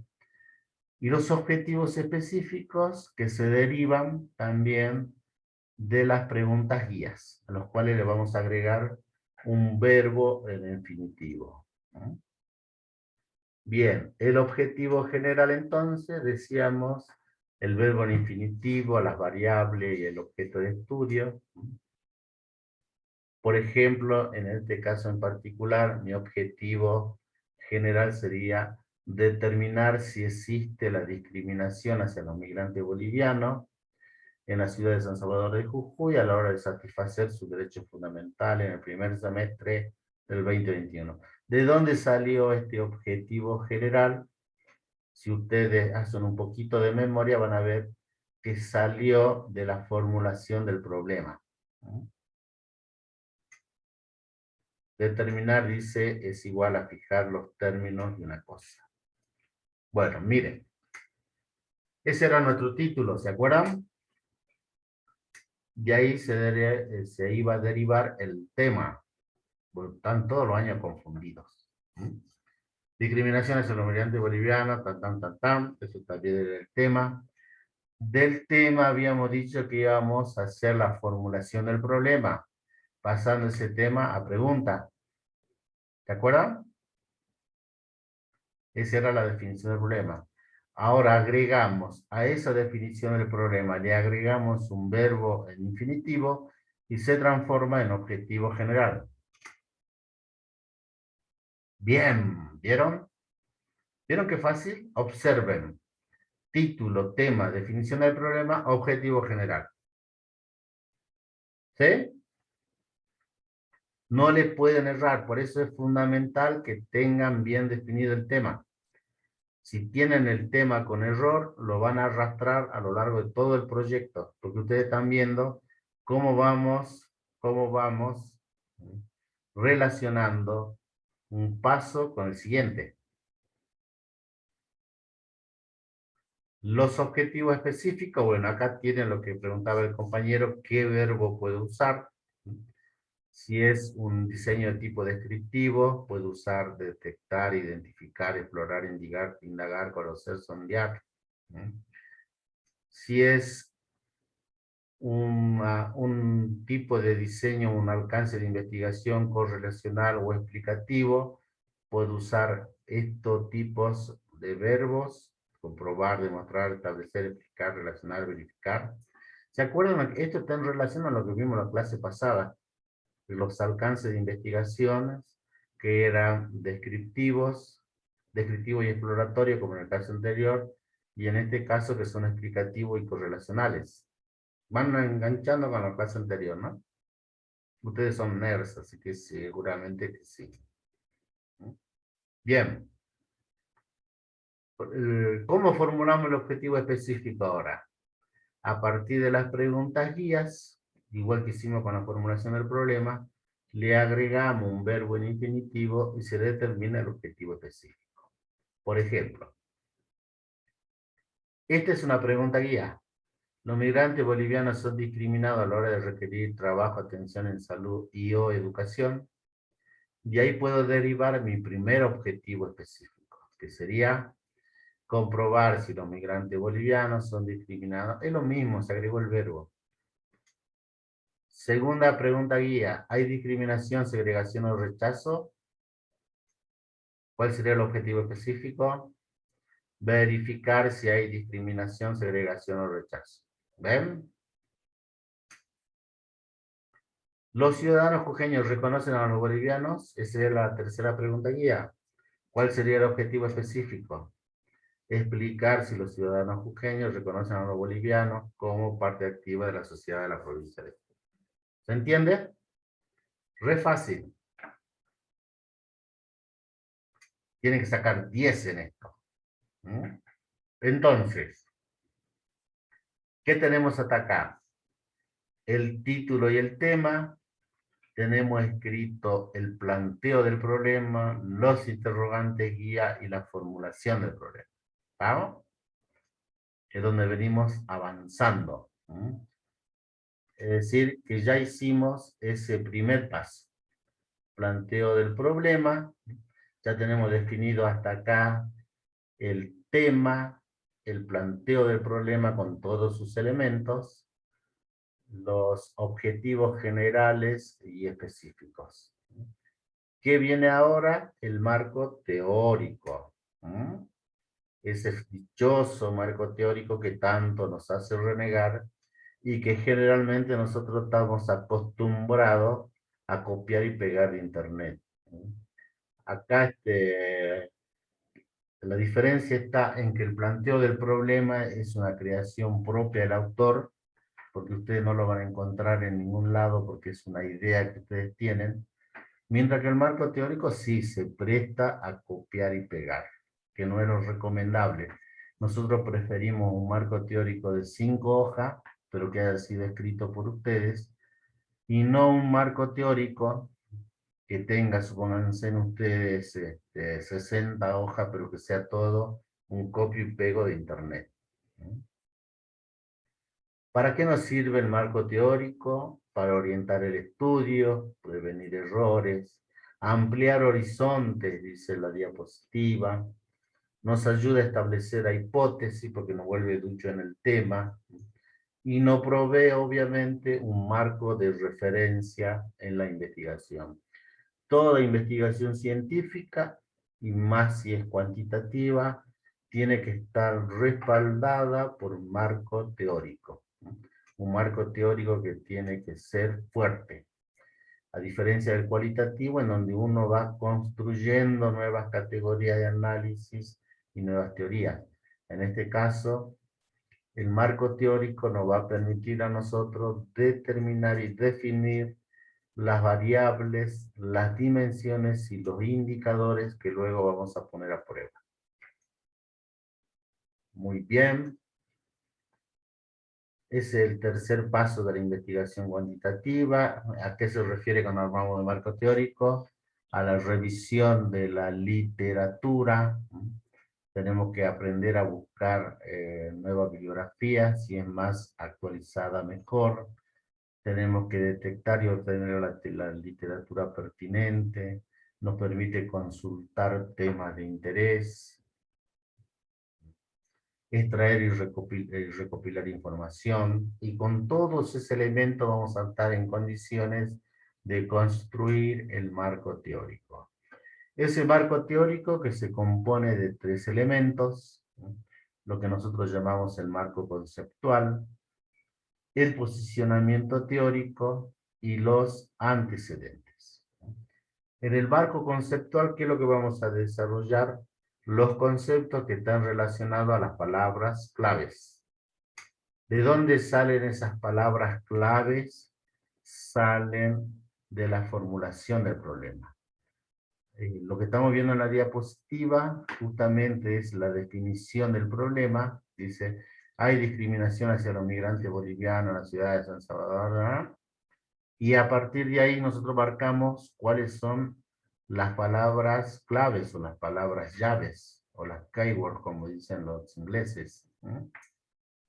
Y los objetivos específicos que se derivan también de las preguntas guías, a los cuales le vamos a agregar un verbo en infinitivo. Bien, el objetivo general entonces, decíamos, el verbo en infinitivo, las variables y el objeto de estudio. Por ejemplo, en este caso en particular, mi objetivo general sería determinar si existe la discriminación hacia los migrantes bolivianos en la ciudad de San Salvador de Jujuy a la hora de satisfacer sus derechos fundamentales en el primer semestre del 2021. ¿De dónde salió este objetivo general? Si ustedes hacen un poquito de memoria van a ver que salió de la formulación del problema. Determinar, dice, es igual a fijar los términos de una cosa. Bueno, miren. Ese era nuestro título, ¿se acuerdan? De ahí se iba a derivar el tema. Bueno, están todos los años confundidos. Discriminación hacia los migrantes bolivianos, eso también era el tema. Del tema habíamos dicho que íbamos a hacer la formulación del problema, pasando ese tema a pregunta. ¿Se acuerdan? Esa era la definición del problema. Ahora agregamos a esa definición del problema, le agregamos un verbo en infinitivo y se transforma en objetivo general. Bien, ¿vieron? ¿Vieron qué fácil? Observen. Título, tema, definición del problema, objetivo general. ¿Sí? No le pueden errar, por eso es fundamental que tengan bien definido el tema. Si tienen el tema con error, lo van a arrastrar a lo largo de todo el proyecto, porque ustedes están viendo cómo vamos relacionando un paso con el siguiente. Los objetivos específicos, bueno, acá tienen lo que preguntaba el compañero, ¿qué verbo puede usar? Si es un diseño de tipo descriptivo, puede usar detectar, identificar, explorar, indagar, conocer, sondear. Si es un tipo de diseño, un alcance de investigación correlacional o explicativo, puede usar estos tipos de verbos: comprobar, demostrar, establecer, explicar, relacionar, verificar. ¿Se acuerdan? Esto está en relación a lo que vimos en la clase pasada. Los alcances de investigaciones que eran descriptivos y exploratorios, como en el caso anterior, y en este caso que son explicativos y correlacionales. Van enganchando con la clase anterior, ¿no? Ustedes son nerds, así que seguramente que sí. Bien. ¿Cómo formulamos el objetivo específico ahora? A partir de las preguntas guías, igual que hicimos con la formulación del problema, le agregamos un verbo en infinitivo y se determina el objetivo específico. Por ejemplo, esta es una pregunta guía. ¿Los migrantes bolivianos son discriminados a la hora de requerir trabajo, atención en salud y o educación? Y ahí puedo derivar mi primer objetivo específico, que sería comprobar si los migrantes bolivianos son discriminados. Es lo mismo, se agregó el verbo. Segunda pregunta guía. ¿Hay discriminación, segregación o rechazo? ¿Cuál sería el objetivo específico? Verificar si hay discriminación, segregación o rechazo. ¿Ven? ¿Los ciudadanos jujeños reconocen a los bolivianos? Esa es la tercera pregunta guía. ¿Cuál sería el objetivo específico? Explicar si los ciudadanos jujeños reconocen a los bolivianos como parte activa de la sociedad de la provincia de Jujuy. ¿Se entiende? Re fácil. Tienen que sacar 10 en esto. Entonces, ¿qué tenemos hasta acá? El título y el tema. Tenemos escrito el planteo del problema, los interrogantes guía y la formulación del problema. ¿Vamos? es donde venimos avanzando. Es decir, que ya hicimos ese primer paso. Planteo del problema, ya tenemos definido hasta acá el tema, el planteo del problema con todos sus elementos, los objetivos generales y específicos. ¿Qué viene ahora? El marco teórico. Ese dichoso marco teórico que tanto nos hace renegar y que generalmente nosotros estamos acostumbrados a copiar y pegar de internet. Acá la diferencia está en que el planteo del problema es una creación propia del autor, porque ustedes no lo van a encontrar en ningún lado porque es una idea que ustedes tienen, mientras que el marco teórico sí se presta a copiar y pegar, que no es lo recomendable. Nosotros preferimos un marco teórico de 5 hojas, pero que haya sido escrito por ustedes, y no un marco teórico que tenga, supónganse en ustedes, 60 hojas, pero que sea todo un copio y pego de internet. ¿Para qué nos sirve el marco teórico? Para orientar el estudio, prevenir errores, ampliar horizontes, dice la diapositiva, nos ayuda a establecer la hipótesis porque nos vuelve ducho en el tema, y nos provee obviamente un marco de referencia en la investigación. Toda investigación científica, y más si es cuantitativa, tiene que estar respaldada por un marco teórico. Un marco teórico que tiene que ser fuerte. A diferencia del cualitativo, en donde uno va construyendo nuevas categorías de análisis y nuevas teorías. En este caso, el marco teórico nos va a permitir a nosotros determinar y definir las variables, las dimensiones y los indicadores que luego vamos a poner a prueba. Muy bien. Ese es el tercer paso de la investigación cuantitativa. ¿A qué se refiere cuando hablamos de marco teórico? A la revisión de la literatura. Tenemos que aprender a buscar nueva bibliografía, si es más actualizada mejor. Tenemos que detectar y obtener la literatura pertinente, nos permite consultar temas de interés, extraer y recopilar información, y con todos esos elementos vamos a estar en condiciones de construir el marco teórico. Ese marco teórico que se compone de 3 elementos, lo que nosotros llamamos el marco conceptual, el posicionamiento teórico y los antecedentes. En el marco conceptual, ¿qué es lo que vamos a desarrollar? Los conceptos que están relacionados a las palabras claves. ¿De dónde salen esas palabras claves? Salen de la formulación del problema. Lo que estamos viendo en la diapositiva justamente es la definición del problema. Dice, hay discriminación hacia los migrantes bolivianos en la ciudad de San Salvador, ¿verdad? Y a partir de ahí nosotros marcamos cuáles son las palabras claves o las palabras llaves, o las keywords, como dicen los ingleses.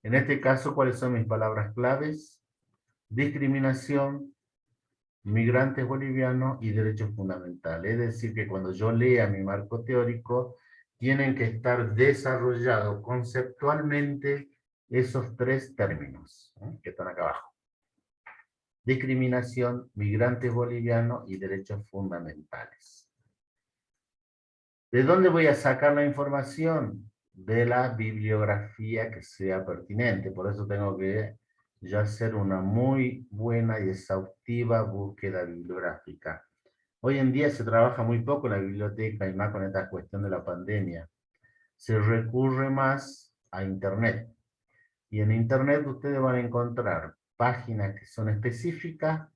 En este caso, ¿cuáles son mis palabras claves? Discriminación, migrantes bolivianos y derechos fundamentales. Es decir, que cuando yo lea mi marco teórico, tienen que estar desarrollados conceptualmente esos 3 términos que están acá abajo. Discriminación, migrantes bolivianos y derechos fundamentales. ¿De dónde voy a sacar la información? De la bibliografía que sea pertinente. Por eso tengo que ya hacer una muy buena y exhaustiva búsqueda bibliográfica. Hoy en día se trabaja muy poco en la biblioteca, y más con esta cuestión de la pandemia. Se recurre más a internet. Y en internet ustedes van a encontrar páginas que son específicas,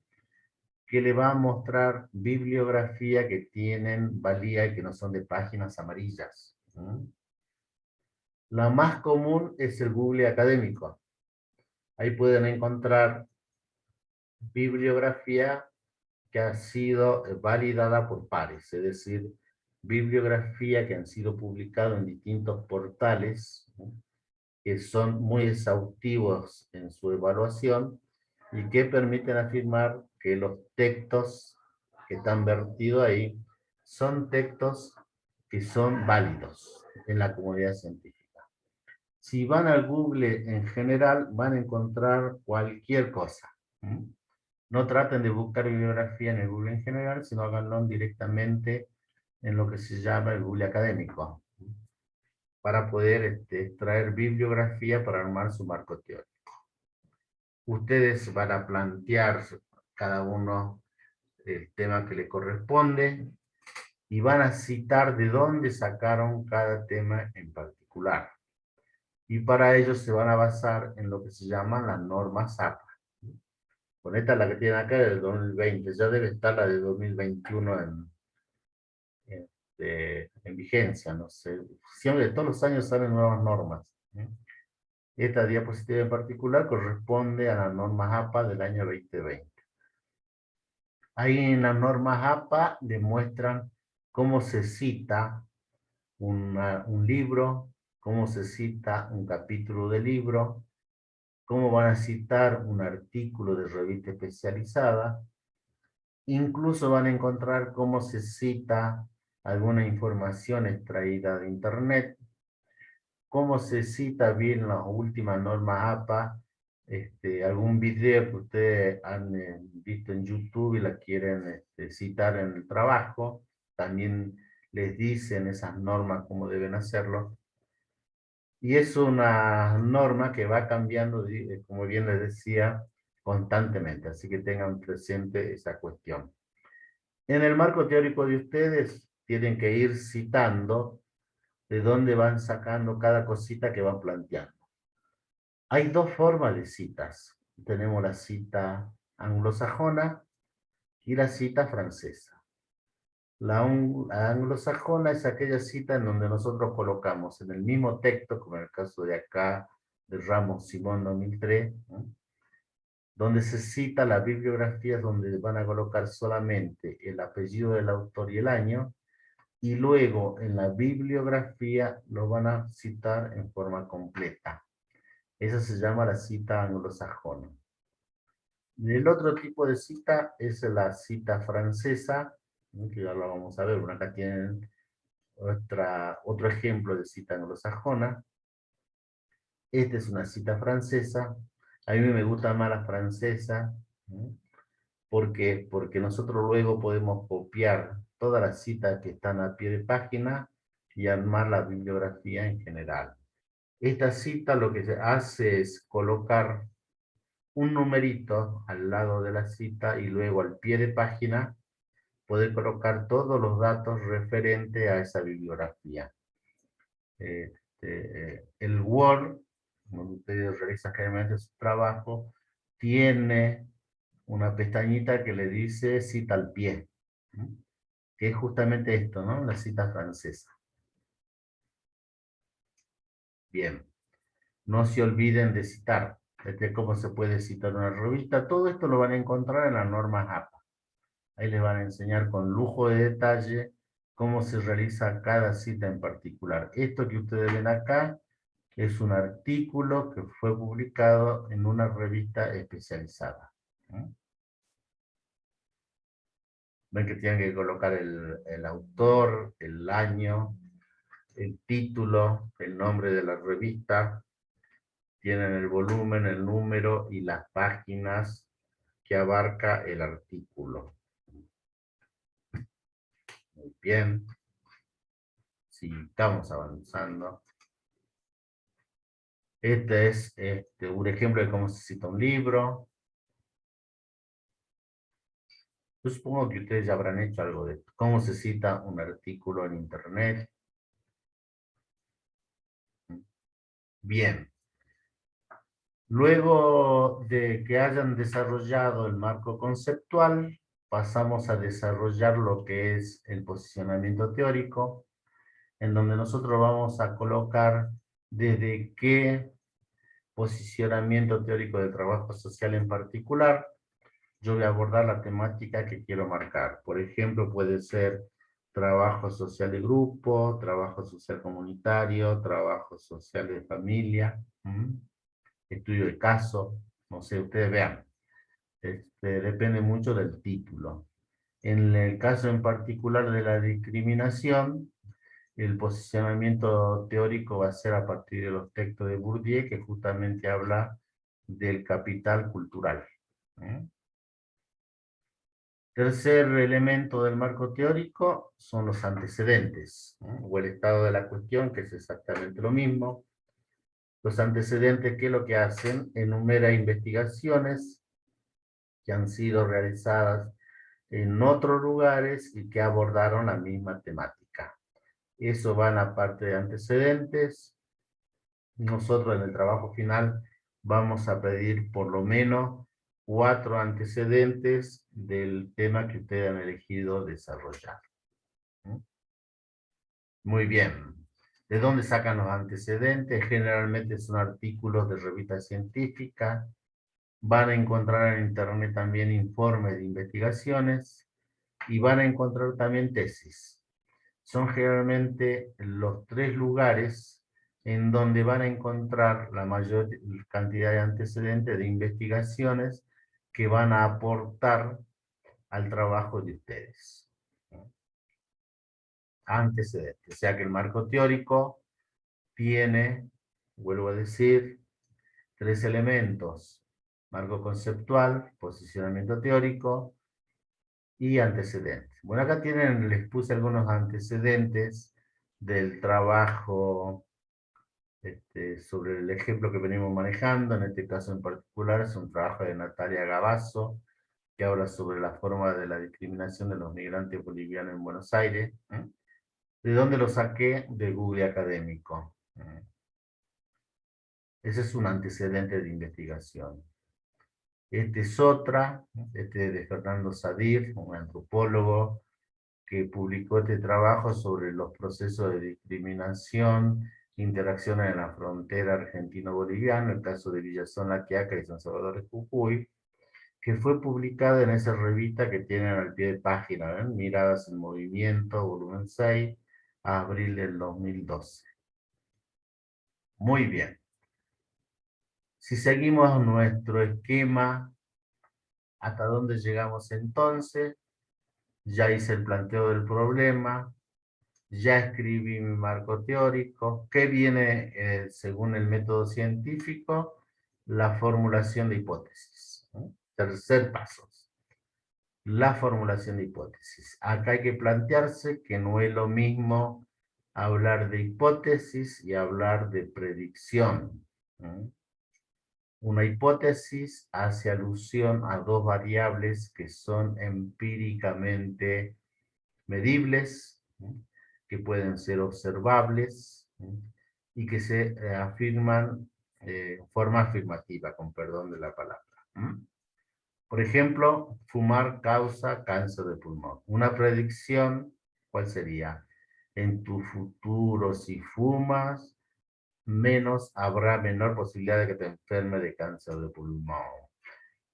que le va a mostrar bibliografía que tienen valía y que no son de páginas amarillas. La más común es el Google académico. Ahí pueden encontrar bibliografía que ha sido validada por pares, es decir, bibliografía que han sido publicados en distintos portales, que son muy exhaustivos en su evaluación y que permiten afirmar que los textos que están vertidos ahí son textos que son válidos en la comunidad científica. Si van al Google en general, van a encontrar cualquier cosa. No traten de buscar bibliografía en el Google en general, sino háganlo directamente en lo que se llama el Google académico, para poder extraer bibliografía para armar su marco teórico. Ustedes van a plantear cada uno el tema que le corresponde y van a citar de dónde sacaron cada tema en particular. Y para ello se van a basar en lo que se llaman las normas APA. Con esta, la que tienen acá es del 2020, ya debe estar la de 2021 en vigencia, no sé. Siempre, todos los años salen nuevas normas. Esta diapositiva en particular corresponde a las normas APA del año 2020. Ahí en las normas APA demuestran cómo se cita un libro, cómo se cita un capítulo de libro, cómo van a citar un artículo de revista especializada. Incluso van a encontrar cómo se cita alguna información extraída de internet, cómo se cita bien las últimas normas APA, algún video que ustedes han visto en YouTube y la quieren citar en el trabajo, también les dicen esas normas cómo deben hacerlo. Y es una norma que va cambiando, como bien les decía, constantemente, así que tengan presente esa cuestión. En el marco teórico de ustedes tienen que ir citando de dónde van sacando cada cosita que van planteando. Hay dos formas de citas. Tenemos la cita anglosajona y la cita francesa. La anglosajona es aquella cita en donde nosotros colocamos en el mismo texto, como en el caso de acá, de Ramos Simón 2003, ¿no?, donde se cita la bibliografía, donde van a colocar solamente el apellido del autor y el año, y luego en la bibliografía lo van a citar en forma completa. Esa se llama la cita anglosajona. El otro tipo de cita es la cita francesa, que ya lo vamos a ver. Bueno, acá tienen otro ejemplo de cita anglosajona. Esta es una cita francesa. A mí me gusta más la francesa, ¿no? Porque nosotros luego podemos copiar todas las citas que están a pie de página y armar la bibliografía en general. Esta cita lo que se hace es colocar un numerito al lado de la cita y luego al pie de página poder colocar todos los datos referentes a esa bibliografía. El Word, cuando ustedes realizan generalmente su trabajo, tiene una pestañita que le dice cita al pie, ¿no?, que es justamente esto, ¿no?, la cita francesa. Bien, no se olviden de citar. Cómo se puede citar una revista. Todo esto lo van a encontrar en las normas APA. Ahí les van a enseñar con lujo de detalle cómo se realiza cada cita en particular. Esto que ustedes ven acá es un artículo que fue publicado en una revista especializada. Ven que tienen que colocar el autor, el año, el título, el nombre de la revista. Tienen el volumen, el número y las páginas que abarca el artículo. Muy bien. Sigamos avanzando. Este es un ejemplo de cómo se cita un libro. Yo supongo que ustedes ya habrán hecho algo de esto. ¿Cómo se cita un artículo en internet? Bien. Luego de que hayan desarrollado el marco conceptual, pasamos a desarrollar lo que es el posicionamiento teórico, en donde nosotros vamos a colocar desde qué posicionamiento teórico de trabajo social en particular yo voy a abordar la temática que quiero marcar. Por ejemplo, puede ser trabajo social de grupo, trabajo social comunitario, trabajo social de familia, estudio de caso, no sé, ustedes vean. Depende mucho del título. En el caso en particular de la discriminación, el posicionamiento teórico va a ser a partir de los textos de Bourdieu, que justamente habla del capital cultural. Tercer elemento del marco teórico son los antecedentes, o el estado de la cuestión, que es exactamente lo mismo. Los antecedentes, ¿qué es lo que hacen? Enumera investigaciones que han sido realizadas en otros lugares y que abordaron la misma temática. Eso va en la parte de antecedentes. Nosotros en el trabajo final vamos a pedir por lo menos 4 antecedentes del tema que ustedes han elegido desarrollar. Muy bien. ¿De dónde sacan los antecedentes? Generalmente son artículos de revistas científicas. Van a encontrar en internet también informes de investigaciones y van a encontrar también tesis. Son generalmente los 3 lugares en donde van a encontrar la mayor cantidad de antecedentes de investigaciones que van a aportar al trabajo de ustedes. Antecedentes, o sea que el marco teórico tiene, vuelvo a decir, 3 elementos: marco conceptual, posicionamiento teórico y antecedentes. Bueno, acá tienen, les puse algunos antecedentes del trabajo sobre el ejemplo que venimos manejando. En este caso en particular es un trabajo de Natalia Gavazo, que habla sobre la forma de la discriminación de los migrantes bolivianos en Buenos Aires. ¿De dónde lo saqué? De Google Académico. Ese es un antecedente de investigación. Este es otra, de Fernando Sadir, un antropólogo, que publicó este trabajo sobre los procesos de discriminación, interacciones en la frontera argentino-boliviana, el caso de Villazón La Quiaca y San Salvador de Jujuy, que fue publicada en esa revista que tienen al pie de página, Miradas en Movimiento, volumen 6, a abril del 2012. Muy bien. Si seguimos nuestro esquema, ¿hasta dónde llegamos entonces? Ya hice el planteo del problema, ya escribí mi marco teórico. ¿Qué viene según el método científico? La formulación de hipótesis. Tercer paso. La formulación de hipótesis. Acá hay que plantearse que no es lo mismo hablar de hipótesis y hablar de predicción. Una hipótesis hace alusión a 2 variables que son empíricamente medibles, que pueden ser observables y que se afirman de forma afirmativa, con perdón de la palabra. Por ejemplo, fumar causa cáncer de pulmón. Una predicción, ¿cuál sería? En tu futuro, si fumas, habrá menor posibilidad de que te enferme de cáncer de pulmón.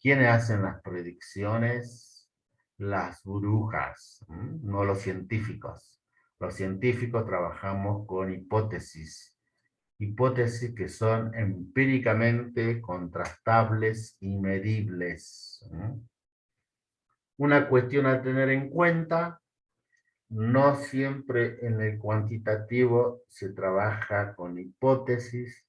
¿Quiénes hacen las predicciones? Las brujas, no los científicos. Los científicos trabajamos con hipótesis. Hipótesis que son empíricamente contrastables y medibles. Una cuestión a tener en cuenta: no siempre en el cuantitativo se trabaja con hipótesis.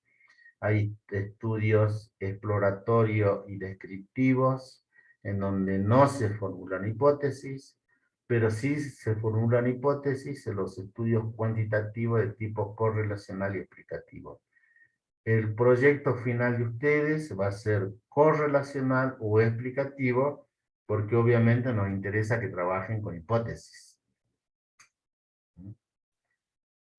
Hay estudios exploratorios y descriptivos en donde no se formulan hipótesis, pero sí se formulan hipótesis en los estudios cuantitativos de tipo correlacional y explicativo. El proyecto final de ustedes va a ser correlacional o explicativo, porque obviamente nos interesa que trabajen con hipótesis.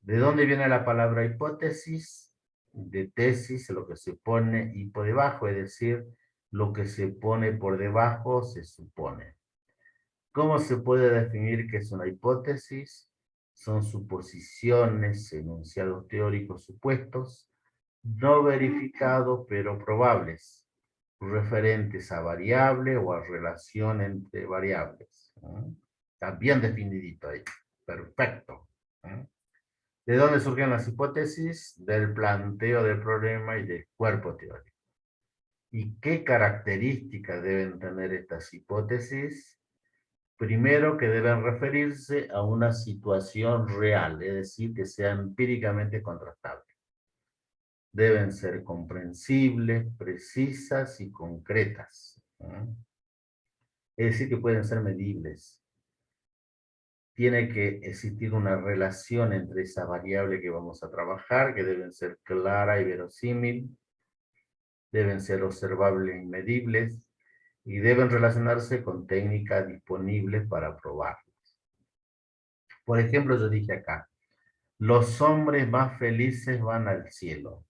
¿De dónde viene la palabra hipótesis? De tesis, lo que se pone y por debajo, es decir, lo que se pone por debajo se supone. ¿Cómo se puede definir qué es una hipótesis? Son suposiciones, enunciados teóricos supuestos, no verificados pero probables, referentes a variable o a relación entre variables. Está bien definidito ahí. Perfecto. ¿De dónde surgen las hipótesis? Del planteo del problema y del cuerpo teórico. ¿Y qué características deben tener estas hipótesis? Primero, que deben referirse a una situación real, es decir, que sea empíricamente contrastable. Deben ser comprensibles, precisas y concretas. Es decir, que pueden ser medibles. Tiene que existir una relación entre esa variable que vamos a trabajar, que deben ser clara y verosímil, deben ser observables y medibles, y deben relacionarse con técnicas disponibles para probarlas. Por ejemplo, yo dije acá, los hombres más felices van al cielo.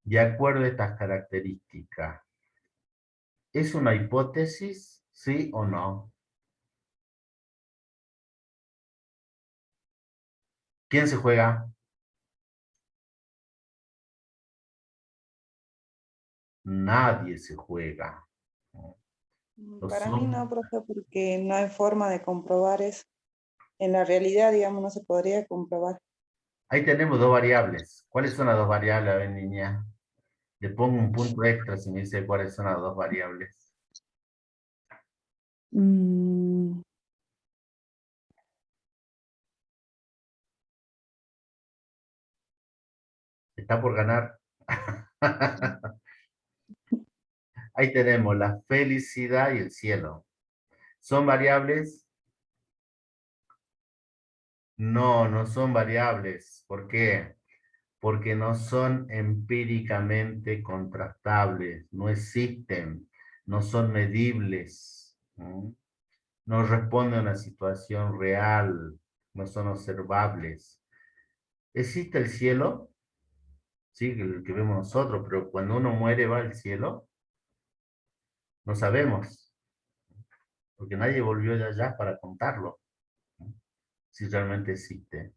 De acuerdo a estas características, ¿es una hipótesis, sí o no? ¿Quién se juega? Nadie se juega. Los Para mí hombres- no, profe, porque no hay forma de comprobar eso. En la realidad, digamos, no se podría comprobar. Ahí tenemos dos variables. ¿Cuáles son las dos variables? A ver, niña. Le pongo un punto extra si me dice cuáles son las dos variables. Está por ganar. Ahí tenemos la felicidad y el cielo. ¿Son variables? No, no son variables. ¿Por qué? Porque no son empíricamente contrastables, no existen, no son medibles, ¿no? No responden a una situación real, no son observables. ¿Existe el cielo? Sí, el que vemos nosotros, pero cuando uno muere va al cielo, no sabemos, porque nadie volvió de allá para contarlo, ¿no? Si realmente existe.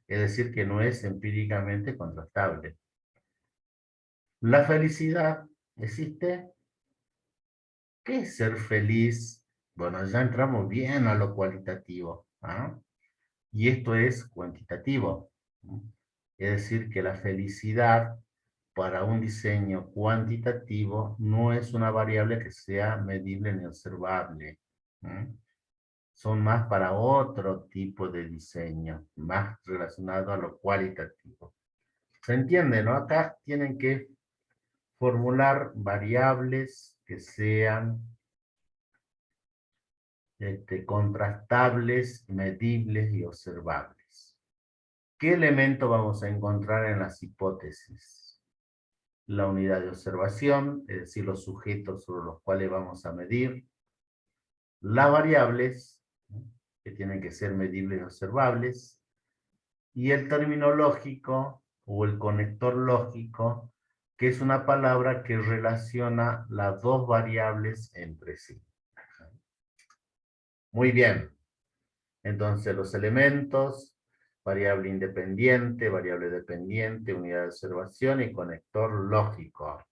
Es decir, que no es empíricamente contrastable. La felicidad existe. ¿Qué es ser feliz? Bueno, ya entramos bien a lo cualitativo, ¿ah? Y esto es cuantitativo, ¿no? Es decir, que la felicidad para un diseño cuantitativo no es una variable que sea medible ni observable, ¿no? Son más para otro tipo de diseño, más relacionado a lo cualitativo. ¿Se entiende, no? Acá tienen que formular variables que sean contrastables, medibles y observables. ¿Qué elemento vamos a encontrar en las hipótesis? La unidad de observación, es decir, los sujetos sobre los cuales vamos a medir. Las variables, ¿no?, que tienen que ser medibles y observables. Y el término lógico, o el conector lógico, que es una palabra que relaciona las dos variables entre sí. Muy bien. Entonces, los elementos, variable independiente, variable dependiente, unidad de observación y conector lógico.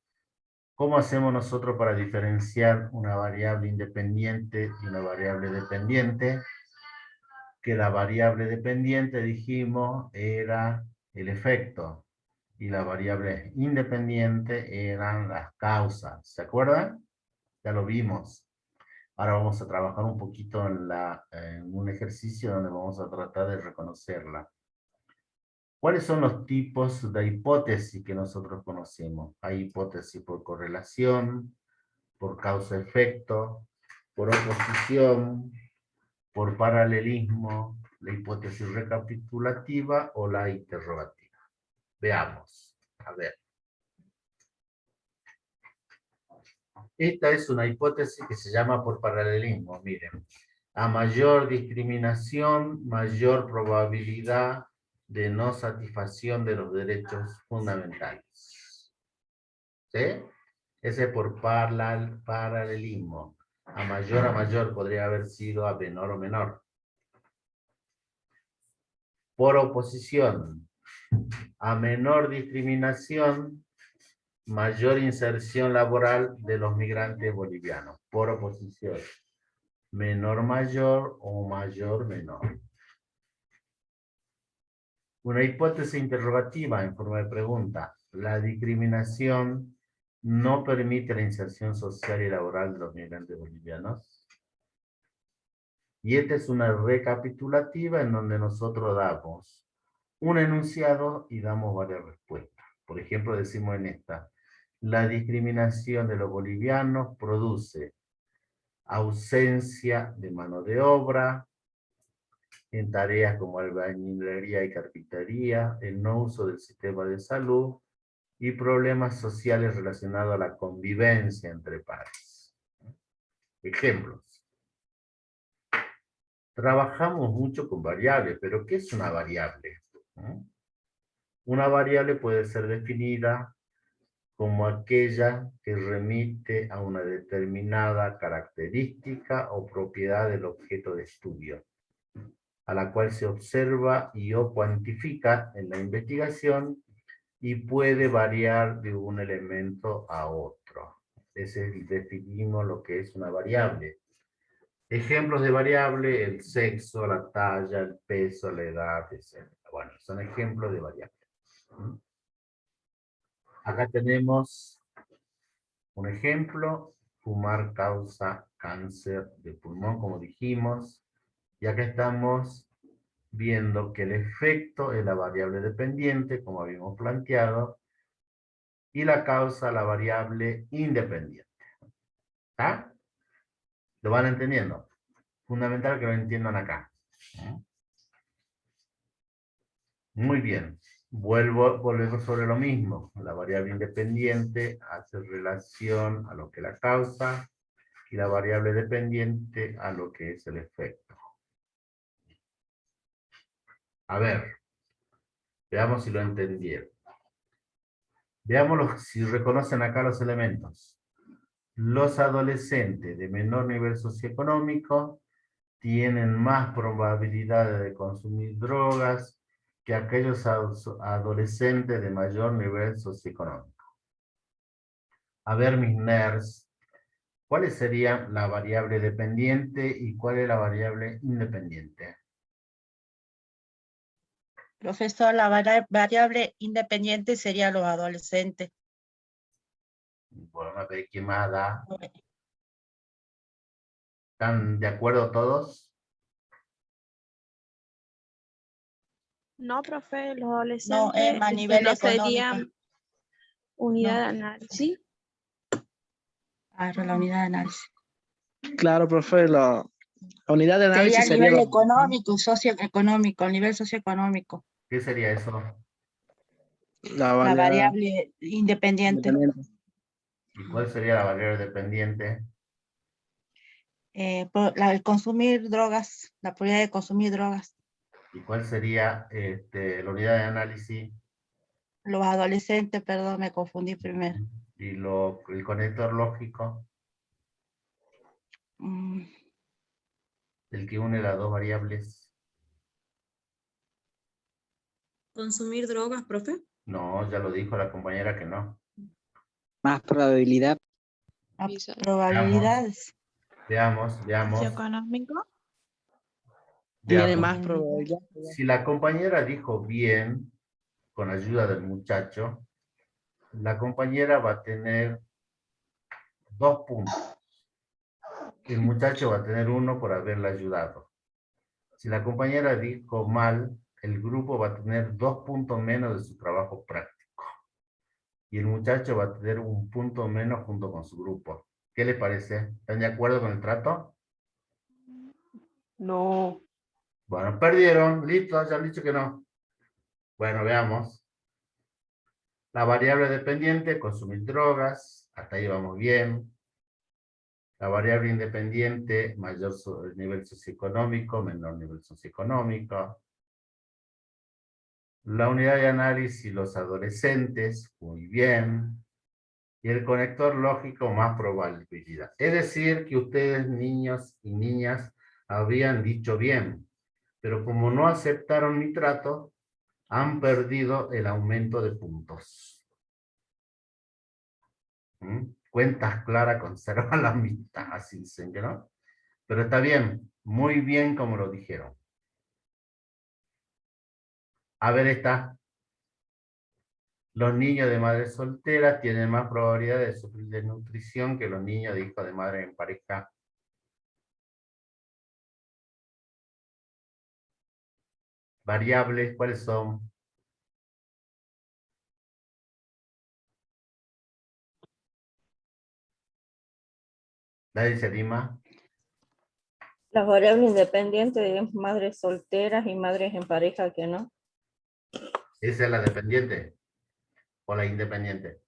¿Cómo hacemos nosotros para diferenciar una variable independiente y una variable dependiente? Que la variable dependiente, dijimos, era el efecto, y la variable independiente eran las causas. ¿Se acuerdan? Ya lo vimos. Ahora vamos a trabajar un poquito en un ejercicio donde vamos a tratar de reconocerla. ¿Cuáles son los tipos de hipótesis que nosotros conocemos? Hay hipótesis por correlación, por causa-efecto, por oposición, por paralelismo, la hipótesis recapitulativa o la interrogativa. Veamos. A ver. Esta es una hipótesis que se llama por paralelismo. Miren. A mayor discriminación, mayor probabilidad de no satisfacción de los derechos fundamentales. ¿Sí? Ese es por paralelismo. A mayor podría haber sido a menor o menor. Por oposición, a menor discriminación, mayor inserción laboral de los migrantes bolivianos. Por oposición. Menor mayor o mayor menor. Una hipótesis interrogativa en forma de pregunta. La discriminación no permite la inserción social y laboral de los migrantes bolivianos. Y esta es una recapitulativa en donde nosotros damos un enunciado y damos varias respuestas. Por ejemplo, decimos en esta: la discriminación de los bolivianos produce ausencia de mano de obra en tareas como albañilería y carpintería, el no uso del sistema de salud y problemas sociales relacionados a la convivencia entre pares. Ejemplos. Trabajamos mucho con variables, pero ¿qué es una variable? Una variable puede ser definida como aquella que remite a una determinada característica o propiedad del objeto de estudio, a la cual se observa y o cuantifica en la investigación y puede variar de un elemento a otro. Ese es, definimos lo que es una variable. Ejemplos de variable: el sexo, la talla, el peso, la edad, etc. Bueno, son ejemplos de variables. Acá tenemos un ejemplo: fumar causa cáncer de pulmón, como dijimos. Y acá estamos viendo que el efecto es la variable dependiente, como habíamos planteado, y la causa la variable independiente. ¿Está? ¿Lo van entendiendo? Fundamental que lo entiendan acá. Muy bien. Volvemos sobre lo mismo. La variable independiente hace relación a lo que es la causa y la variable dependiente a lo que es el efecto. A ver, veamos si lo entendieron. Veamos si reconocen acá los elementos. Los adolescentes de menor nivel socioeconómico tienen más probabilidades de consumir drogas que aquellos adolescentes de mayor nivel socioeconómico. A ver, mis nerds, ¿cuáles serían la variable dependiente y cuál es la variable independiente? Profesor, la variable independiente sería los adolescentes. Bueno, a ver, ¿qué más da? ¿Están de acuerdo todos? No, profe, los No, adolescentes a nivel no económico. serían unidad de No. análisis. Claro, la unidad de análisis. Claro, profe, la unidad de Sería análisis a sería nivel económico, socioeconómico, el nivel socioeconómico. ¿Qué sería eso? la La variable independiente. ¿Y cuál sería la variable dependiente? El consumir drogas, la probabilidad de consumir drogas. ¿Y cuál sería la unidad de análisis? Los adolescentes, perdón, me confundí primero. ¿Y el conector lógico? El que une las dos variables. ¿Consumir drogas, profe? No, ya lo dijo la compañera que no. Más probabilidad. Probabilidades. Veamos. ¿Socioeconómico? Tiene más probabilidad. Si la compañera dijo bien, con ayuda del muchacho, la compañera va a tener 2 puntos. El muchacho va a tener 1 por haberle ayudado. Si la compañera dijo mal, el grupo va a tener 2 puntos menos de su trabajo práctico. Y el muchacho va a tener 1 punto menos junto con su grupo. ¿Qué le parece? ¿Están de acuerdo con el trato? No. Bueno, perdieron. Listo, ya han dicho que no. Bueno, veamos. La variable dependiente, consumir drogas. Hasta ahí vamos bien. La variable independiente, mayor nivel socioeconómico, menor nivel socioeconómico. La unidad de análisis, los adolescentes, muy bien. Y el conector lógico, más probabilidad. Es decir, que ustedes, niños y niñas, habían dicho bien. Pero como no aceptaron mi trato, han perdido el aumento de puntos. Cuentas claras conservan la amistad, así dicen que no. Pero está bien, muy bien como lo dijeron. A ver esta. Los niños de madres solteras tienen más probabilidad de sufrir desnutrición que los niños de hijos de madre en pareja. Variables, ¿cuáles son? Nadie se anima. Las variables independientes es madres solteras y madres en pareja que no. Esa es la dependiente. O la independiente.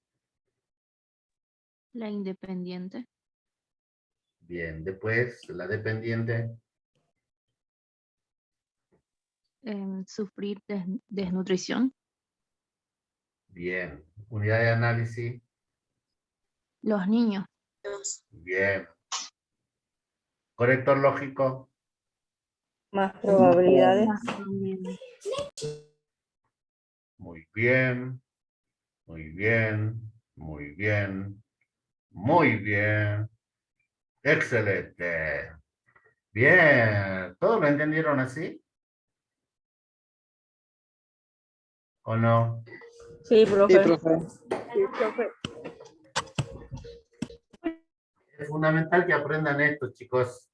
La independiente. Bien, después la dependiente. Sufrir desnutrición. Bien. Unidad de análisis. Los niños. Bien. Corrector lógico. Más probabilidades. Muy bien. Muy bien. Muy bien. Muy bien. Excelente. Bien. ¿Todos lo entendieron así? ¿O no? Sí, profe. Sí, profe. Sí, profe. Es fundamental que aprendan esto, chicos.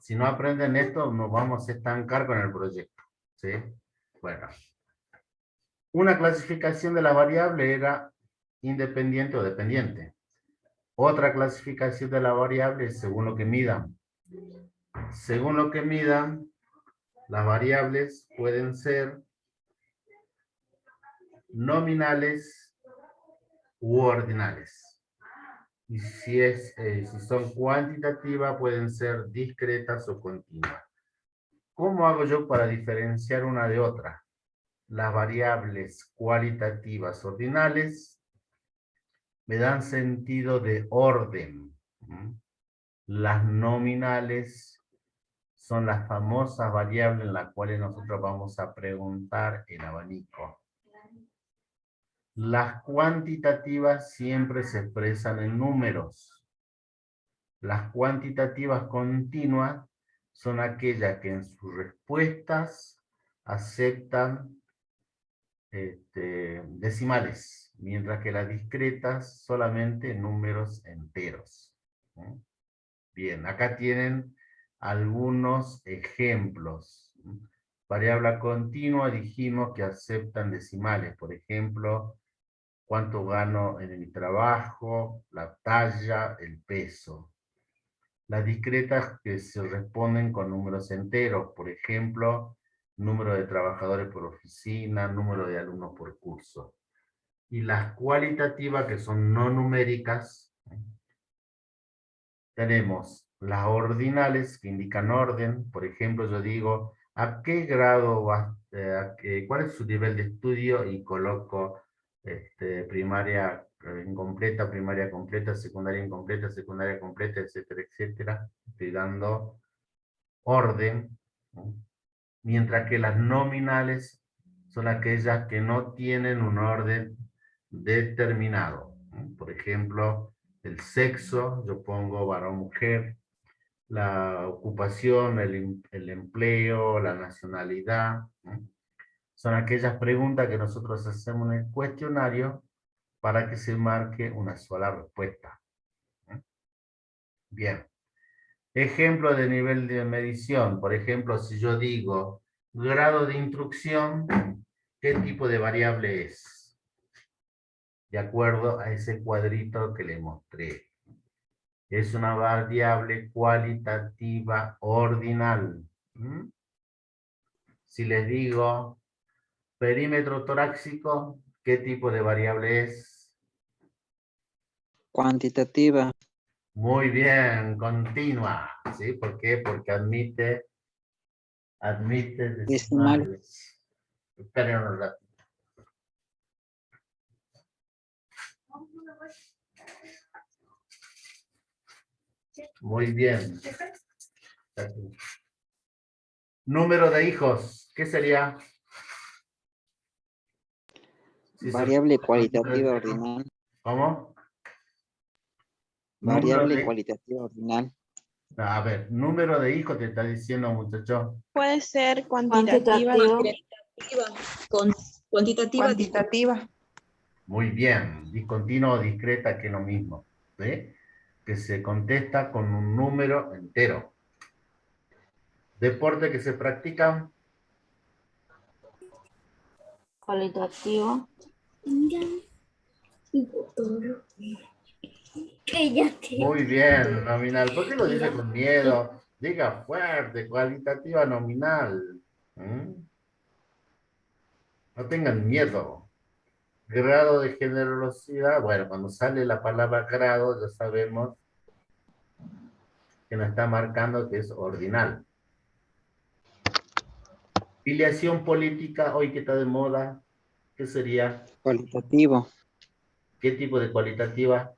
Si no aprenden esto, nos vamos a estancar con el proyecto. ¿Sí? Bueno. Una clasificación de la variable era independiente o dependiente. Otra clasificación de la variable es según lo que midan. Según lo que midan, las variables pueden ser nominales u ordinales. Y si son cuantitativas, pueden ser discretas o continuas. ¿Cómo hago yo para diferenciar una de otra? Las variables cualitativas ordinales me dan sentido de orden. Las nominales son las famosas variables en las cuales nosotros vamos a preguntar en abanico. Las cuantitativas siempre se expresan en números. Las cuantitativas continuas son aquellas que en sus respuestas aceptan decimales, mientras que las discretas solamente números enteros. Bien, acá tienen algunos ejemplos. Variable continua dijimos que aceptan decimales, por ejemplo, cuánto gano en mi trabajo, la talla, el peso. Las discretas que se responden con números enteros, por ejemplo, número de trabajadores por oficina, número de alumnos por curso. Y las cualitativas, que son no numéricas, tenemos las ordinales, que indican orden. Por ejemplo, yo digo, ¿a qué grado vas? ¿Cuál es su nivel de estudio? Y coloco primaria incompleta, primaria completa, secundaria incompleta, secundaria completa, etcétera, etcétera. Estoy dando orden, ¿no? Mientras que las nominales son aquellas que no tienen un orden determinado, ¿no? Por ejemplo, el sexo, yo pongo varón-mujer, la ocupación, el empleo, la nacionalidad, ¿no? Son aquellas preguntas que nosotros hacemos en el cuestionario para que se marque una sola respuesta. Bien. Ejemplo de nivel de medición. Por ejemplo, si yo digo grado de instrucción, ¿qué tipo de variable es? De acuerdo a ese cuadrito que le mostré. Es una variable cualitativa ordinal. Si les digo perímetro torácico, ¿qué tipo de variable es? Cuantitativa. Muy bien, continua. ¿Sí? ¿Por qué? Porque admite decimales. Esperen un rato. Muy bien. Número de hijos, ¿qué sería? Variable cualitativa ordinal. ¿Cómo? Variable cualitativa ordinal. A ver, número de hijos te está diciendo, muchacho. Puede ser cuantitativa discreta. Cuantitativa. Cuantitativa. Muy bien. Discontinua o discreta, que es lo mismo. ¿Sí? Que se contesta con un número entero. Deporte que se practica. Cualitativo. Muy bien, nominal. ¿Por qué lo dice con miedo? Diga fuerte, cualitativa nominal. ¿Mm? No tengan miedo. Grado de generosidad. Bueno, cuando sale la palabra grado, ya sabemos que nos está marcando que es ordinal. Filiación política, hoy que está de moda, ¿qué sería? Cualitativo. ¿Qué tipo de cualitativa?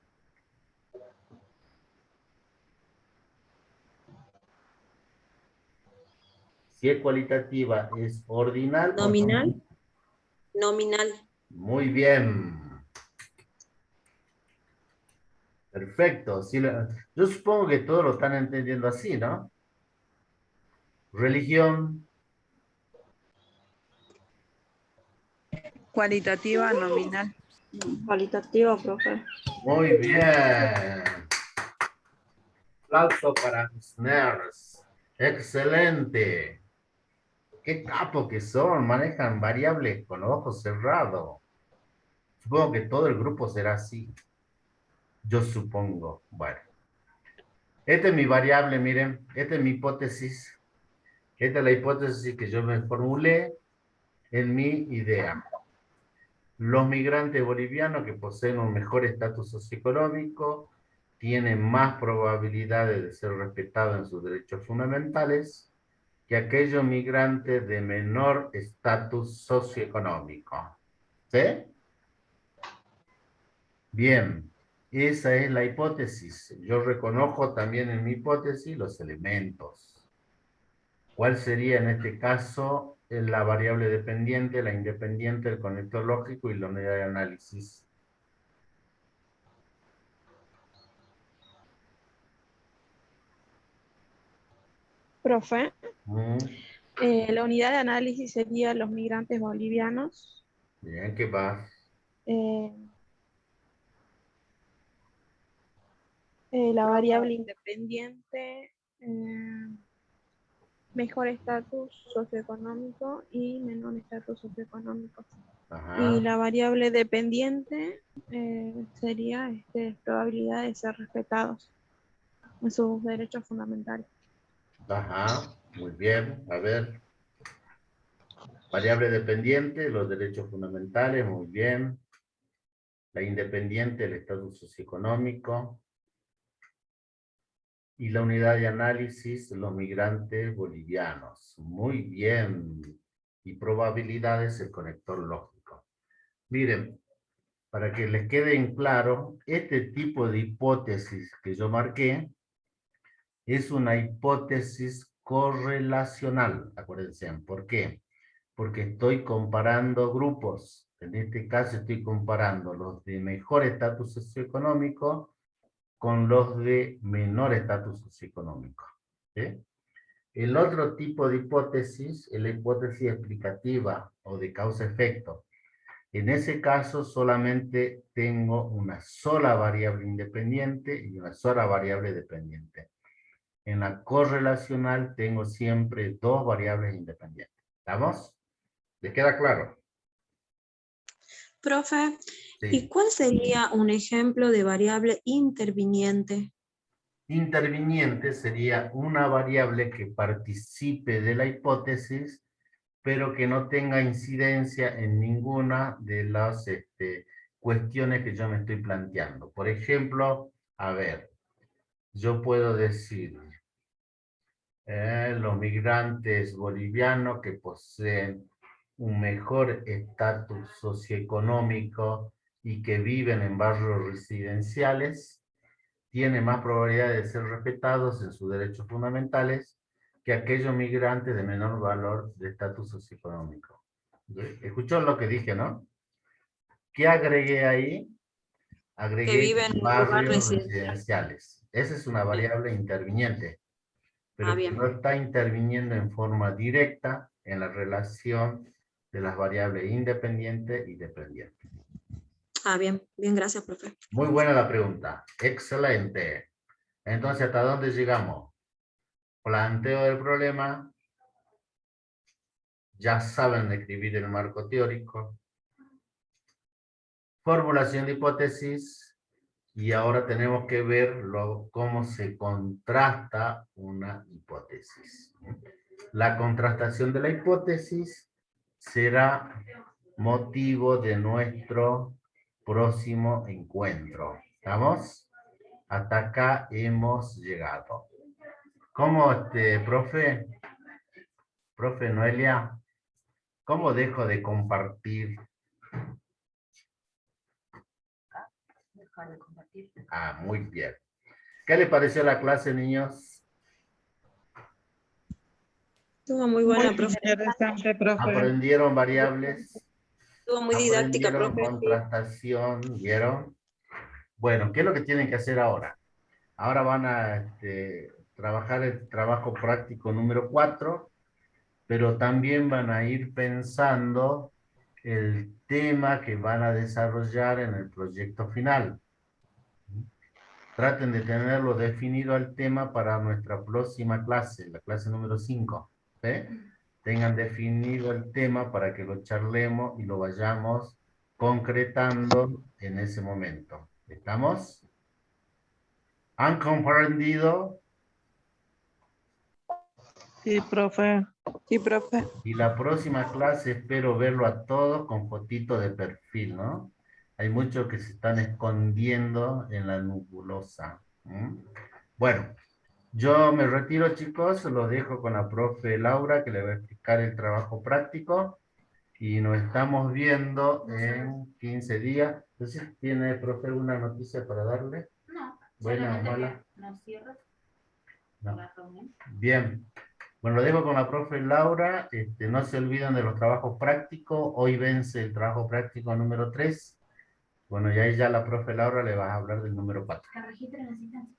Si es cualitativa, ¿es ordinal o Nominal. nominal? Nominal. Muy bien. Perfecto. Sí, yo supongo que todos lo están entendiendo así, ¿no? Religión. Cualitativa, nominal. Cualitativo, profe. Muy bien. Aplauso para mis nerds. Excelente. Qué capo que son. Manejan variables con los ojos cerrados. Supongo que todo el grupo será así. Yo supongo. Bueno. Esta es mi variable, miren. Esta es mi hipótesis. Esta es la hipótesis que yo me formulé en mi idea. Los migrantes bolivianos que poseen un mejor estatus socioeconómico tienen más probabilidades de ser respetados en sus derechos fundamentales que aquellos migrantes de menor estatus socioeconómico. ¿Sí? Bien, esa es la hipótesis. Yo reconozco también en mi hipótesis los elementos. ¿Cuál sería en este caso la variable dependiente, la independiente, el conector lógico y la unidad de análisis? Profe, Mm, la unidad de análisis sería los migrantes bolivianos. bien, ¿qué más? La variable independiente, mejor estatus socioeconómico y menor estatus socioeconómico. Ajá, Y la variable dependiente sería probabilidad de ser respetados en sus derechos fundamentales. ajá, muy bien. A ver, variable dependiente, los derechos fundamentales, muy bien. La independiente, el estatus socioeconómico. Y la unidad de análisis, los migrantes bolivianos. Muy bien. Y probabilidades, el conector lógico. Miren, para que les quede en claro, este tipo de hipótesis que yo marqué es una hipótesis correlacional, acuérdense. ¿Por qué? Porque estoy comparando grupos. En este caso estoy comparando los de mejor estatus socioeconómico con los de menor estatus socioeconómico. ¿Sí? El otro tipo de hipótesis es la hipótesis explicativa o de causa-efecto. En ese caso solamente tengo una sola variable independiente y una sola variable dependiente. En la correlacional tengo siempre dos variables independientes. ¿Estamos? ¿Les queda claro? Profe, ¿y Sí. cuál sería un ejemplo de variable interviniente? Interviniente sería una variable que participe de la hipótesis, pero que no tenga incidencia en ninguna de las cuestiones que yo me estoy planteando. Por ejemplo, a ver, yo puedo decir, los migrantes bolivianos que poseen un mejor estatus socioeconómico y que viven en barrios residenciales, tienen más probabilidad de ser respetados en sus derechos fundamentales que aquellos migrantes de menor valor de estatus socioeconómico. ¿Escuchó lo que dije, no? ¿Qué agregué ahí? Que Agregué viven en un lugar barrios residencial. residenciales. Esa es una variable interviniente, pero que bien. no está interviniendo en forma directa en la relación de las variables independientes y dependientes. Ah, bien, bien, gracias, profe. Muy buena la pregunta. Excelente. Entonces, ¿hasta dónde llegamos? Planteo del problema. Ya saben escribir el marco teórico. Formulación de hipótesis. Y ahora tenemos que ver cómo se contrasta una hipótesis. La contrastación de la hipótesis será motivo de nuestro próximo encuentro. ¿Estamos? Hasta acá hemos llegado. ¿Cómo, profe? Profe Noelia, ¿cómo dejo de compartir? Dejar de compartir. Ah, muy bien. ¿Qué les pareció la clase, niños? Estuvo muy buena, profe. Interesante, profe. ¿Aprendieron variables? Estuvo muy didáctica, ¿Aprendieron profe. contrastación? ¿Vieron? Bueno, ¿qué es lo que tienen que hacer ahora? Ahora van a trabajar el trabajo práctico número 4, pero también van a ir pensando el tema que van a desarrollar en el proyecto final. Traten de tenerlo definido al tema para nuestra próxima clase, la clase número 5. ¿Sí? Tengan definido el tema para que lo charlemos y lo vayamos concretando en ese momento. ¿Estamos? ¿Han comprendido? Sí, profe. Sí, profe. Y la próxima clase espero verlo a todos con fotito de perfil, ¿no? Hay muchos que se están escondiendo en la nebulosa. Bueno, yo me retiro, chicos. Los dejo con la profe Laura, que le va a explicar el trabajo práctico. Y nos estamos viendo en 15 días. Entonces, ¿tiene, profe, alguna noticia para darle? No. ¿Buena o solamente mala? que nos cierra No. la reunión. Bien. Bueno, lo dejo con la profe Laura. No se olviden de los trabajos prácticos. Hoy vence el trabajo práctico número 3. Bueno, y ahí ya la profe Laura le va a hablar del número 4. Que registren la asistencia.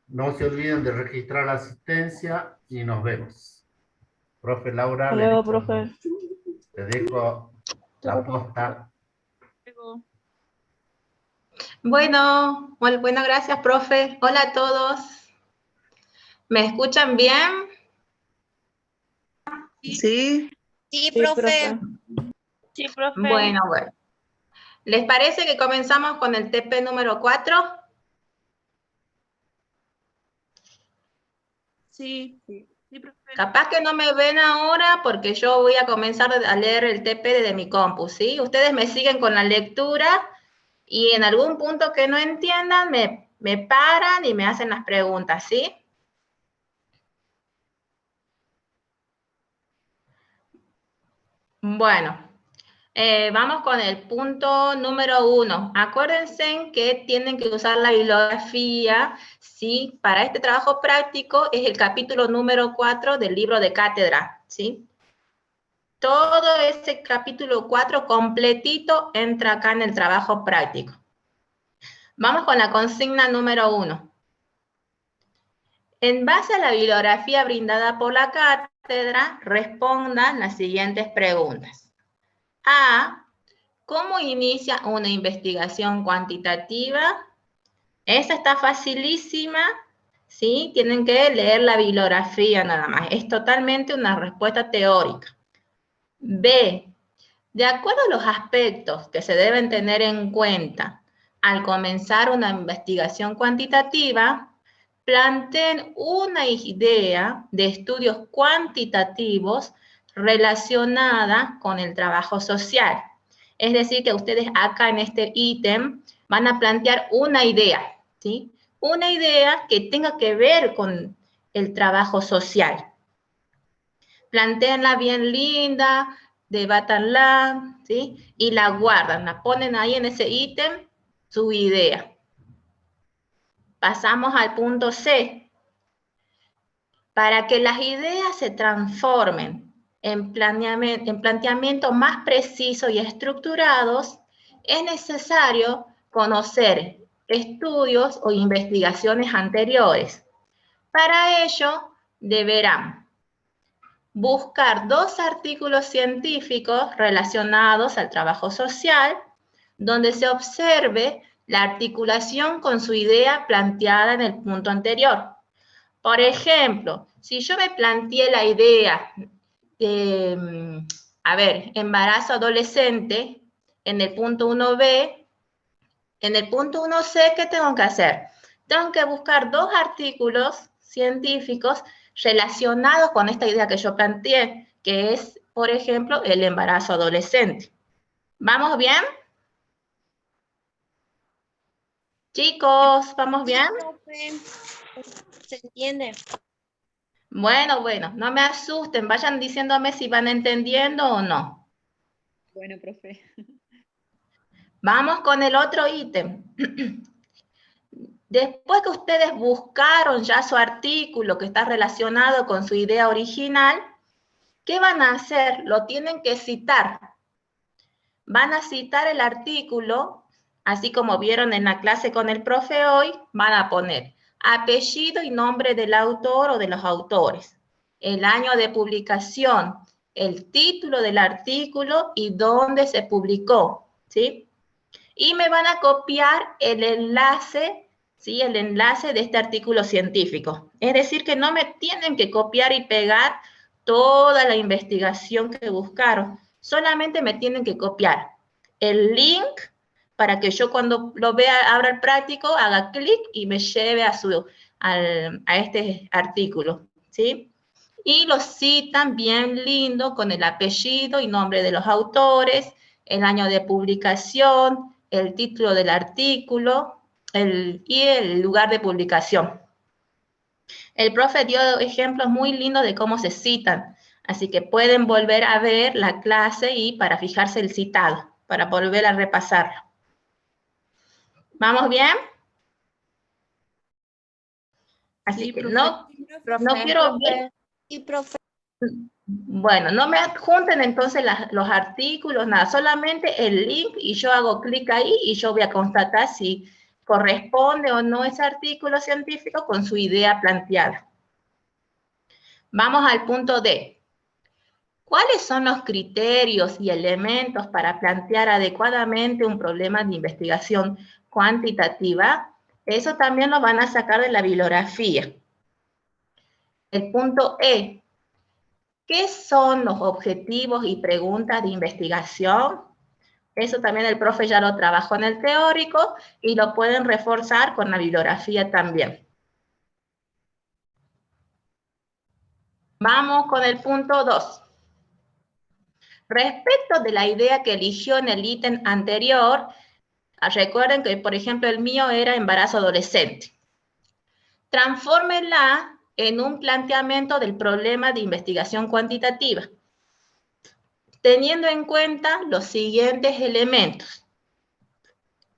No se olviden de registrar la asistencia y nos vemos. Profe Laura, Hasta luego, profe. te dejo la posta. Bueno, bueno, gracias, profe. Hola a todos. ¿Me escuchan bien? Sí. Sí, profe. Sí, profe. Bueno. ¿Les parece que comenzamos con el TP número 4? Sí, sí, profe. Capaz que no me ven ahora porque yo voy a comenzar a leer el TP desde mi compu, ¿sí? Ustedes me siguen con la lectura y en algún punto que no entiendan me paran y me hacen las preguntas, ¿sí? Bueno, vamos con el punto número 1. Acuérdense que tienen que usar la bibliografía, ¿sí? Para este trabajo práctico es el capítulo número 4 del libro de cátedra, ¿sí? Todo ese capítulo 4 completito entra acá en el trabajo práctico. Vamos con la consigna número 1. En base a la bibliografía brindada por la cátedra, respondan las siguientes preguntas. A. ¿Cómo inicia una investigación cuantitativa? Esa está facilísima, ¿sí? Tienen que leer la bibliografía nada más. Es totalmente una respuesta teórica. B. De acuerdo a los aspectos que se deben tener en cuenta al comenzar una investigación cuantitativa, planteen una idea de estudios cuantitativos relacionada con el trabajo social. Es decir, que ustedes acá en este ítem van a plantear una idea, ¿sí? Una idea que tenga que ver con el trabajo social. Plantéenla bien linda, debátanla, ¿sí? Y la guardan, la ponen ahí en ese ítem, su idea. Pasamos al punto C. Para que las ideas se transformen en planteamientos más precisos y estructurados, es necesario conocer estudios o investigaciones anteriores. Para ello, deberán buscar 2 artículos científicos relacionados al trabajo social, donde se observe la articulación con su idea planteada en el punto anterior. Por ejemplo, si yo me planteé la idea de, embarazo adolescente en el punto 1b, en el punto 1c, ¿qué tengo que hacer? Tengo que buscar 2 artículos científicos relacionados con esta idea que yo planteé, que es, por ejemplo, el embarazo adolescente. ¿Vamos bien? Chicos, ¿vamos bien? ¿Se entiende? Bueno, no me asusten, vayan diciéndome si van entendiendo o no. Bueno, profe. Vamos con el otro ítem. Después que ustedes buscaron ya su artículo que está relacionado con su idea original, ¿qué van a hacer? Lo tienen que citar. Van a citar el artículo, así como vieron en la clase con el profe hoy, van a poner apellido y nombre del autor o de los autores, el año de publicación, el título del artículo y dónde se publicó, ¿sí? Y me van a copiar el enlace, ¿sí? El enlace de este artículo científico. Es decir, que no me tienen que copiar y pegar toda la investigación que buscaron. Solamente me tienen que copiar el link para que yo cuando lo vea, abra el práctico, haga clic y me lleve a este artículo, ¿sí? Y lo citan bien lindo con el apellido y nombre de los autores, el año de publicación, el título del artículo y el lugar de publicación. El profe dio ejemplos muy lindos de cómo se citan, así que pueden volver a ver la clase y para fijarse el citado, para volver a repasarlo. ¿Vamos bien? Así Sí, que profe. no quiero ver. Y profe. Bueno, no me adjunten entonces los artículos, nada, solamente el link y yo hago clic ahí y yo voy a constatar si corresponde o no ese artículo científico con su idea planteada. Vamos al punto D. ¿Cuáles son los criterios y elementos para plantear adecuadamente un problema de investigación cuantitativa? Eso también lo van a sacar de la bibliografía. El punto E. ¿Qué son los objetivos y preguntas de investigación? Eso también el profe ya lo trabajó en el teórico y lo pueden reforzar con la bibliografía también. Vamos con el punto 2. Respecto de la idea que eligió en el ítem anterior, recuerden que, por ejemplo, el mío era embarazo adolescente. Transfórmenla en un planteamiento del problema de investigación cuantitativa, teniendo en cuenta los siguientes elementos: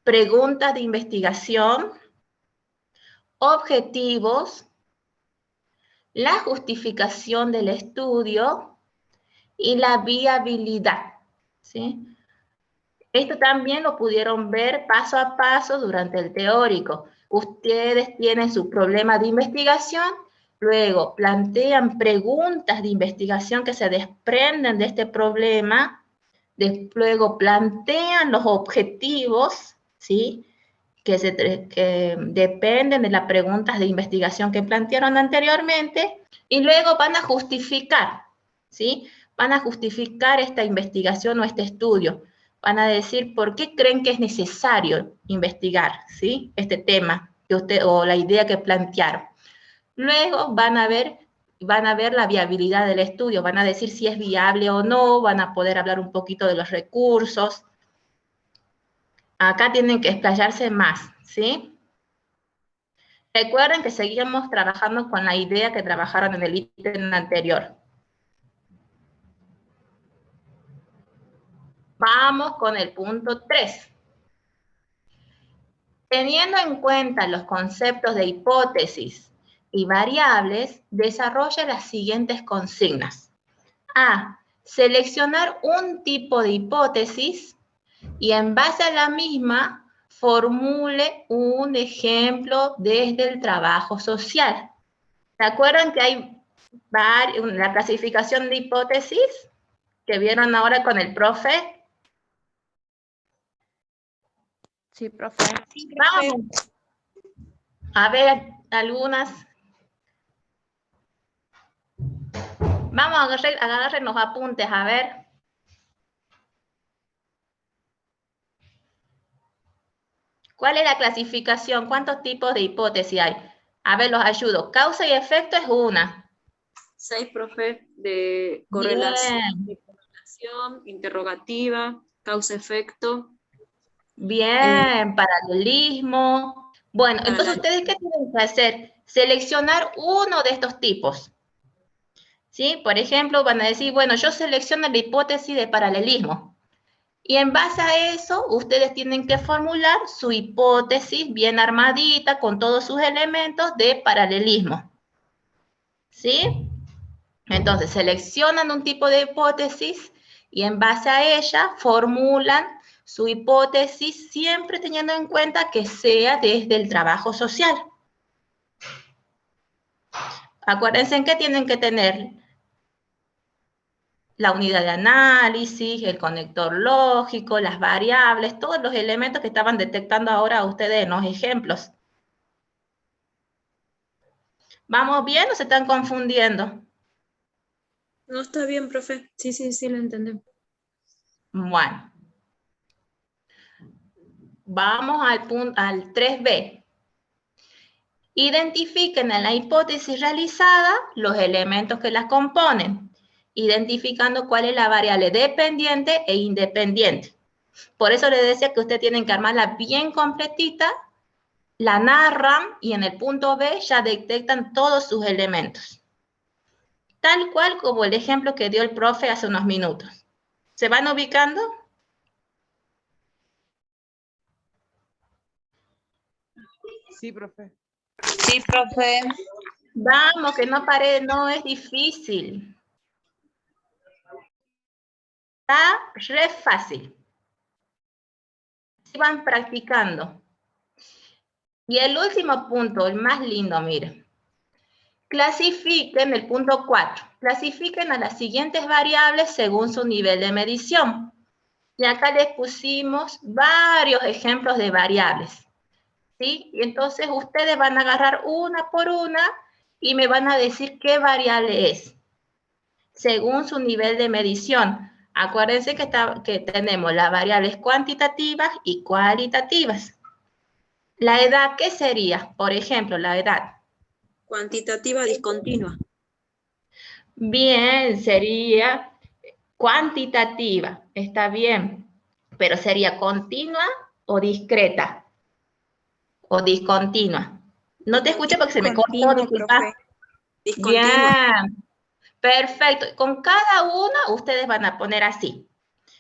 preguntas de investigación, objetivos, la justificación del estudio y la viabilidad, ¿sí? Esto también lo pudieron ver paso a paso durante el teórico. Ustedes tienen su problema de investigación, luego plantean preguntas de investigación que se desprenden de este problema, luego plantean los objetivos, ¿sí? que dependen de las preguntas de investigación que plantearon anteriormente, y luego van a justificar, ¿sí? Van a justificar esta investigación o este estudio. Van a decir por qué creen que es necesario investigar, ¿sí? Este tema o la idea que plantearon. Luego van a ver la viabilidad del estudio, van a decir si es viable o no, van a poder hablar un poquito de los recursos. Acá tienen que explayarse más, ¿sí? Recuerden que seguimos trabajando con la idea que trabajaron en el ítem anterior. Vamos con el punto 3. Teniendo en cuenta los conceptos de hipótesis y variables, desarrolla las siguientes consignas. A. Seleccionar un tipo de hipótesis y en base a la misma formule un ejemplo desde el trabajo social. ¿Se acuerdan que hay la clasificación de hipótesis que vieron ahora con el profe. Sí, profe. Vamos. A ver, algunas. Vamos a agarrar los apuntes, a ver. ¿Cuál es la clasificación? ¿Cuántos tipos de hipótesis hay? A ver, los ayudo. Causa y efecto es una. 6, profe, de correlación, interrogativa, causa-efecto. Bien, paralelismo. Bueno, entonces ustedes, ¿qué tienen que hacer? Seleccionar uno de estos tipos. ¿Sí? Por ejemplo, van a decir, bueno, yo selecciono la hipótesis de paralelismo. Y en base a eso, ustedes tienen que formular su hipótesis bien armadita con todos sus elementos de paralelismo. ¿Sí? Entonces, seleccionan un tipo de hipótesis y en base a ella formulan su hipótesis siempre teniendo en cuenta que sea desde el trabajo social. Acuérdense en que tienen que tener la unidad de análisis, el conector lógico, las variables, todos los elementos que estaban detectando ahora ustedes en los ejemplos. ¿Vamos bien o se están confundiendo? No, está bien, profe. Sí, lo entendemos. Bueno. Vamos al 3B. Identifiquen en la hipótesis realizada los elementos que la componen, identificando cuál es la variable dependiente e independiente. Por eso les decía que ustedes tienen que armarla bien completita, la narran y en el punto B ya detectan todos sus elementos. Tal cual como el ejemplo que dio el profe hace unos minutos. ¿Se van ubicando? Sí, profe. Sí, profe. Vamos, que no pare, no es difícil. Está re fácil. Si van practicando. Y el último punto, el más lindo, miren. Clasifiquen el punto 4. Clasifiquen a las siguientes variables según su nivel de medición. Y acá les pusimos varios ejemplos de variables. ¿Sí? Y entonces ustedes van a agarrar una por una y me van a decir qué variable es. Según su nivel de medición. Acuérdense que tenemos las variables cuantitativas y cualitativas. La edad, ¿qué sería? Por ejemplo, la edad. Cuantitativa discontinua. Bien, sería cuantitativa. Está bien. Pero sería continua o discreta. O discontinua. No te escucho porque se me cortó, disculpa. Bien. Perfecto. Con cada una ustedes van a poner así.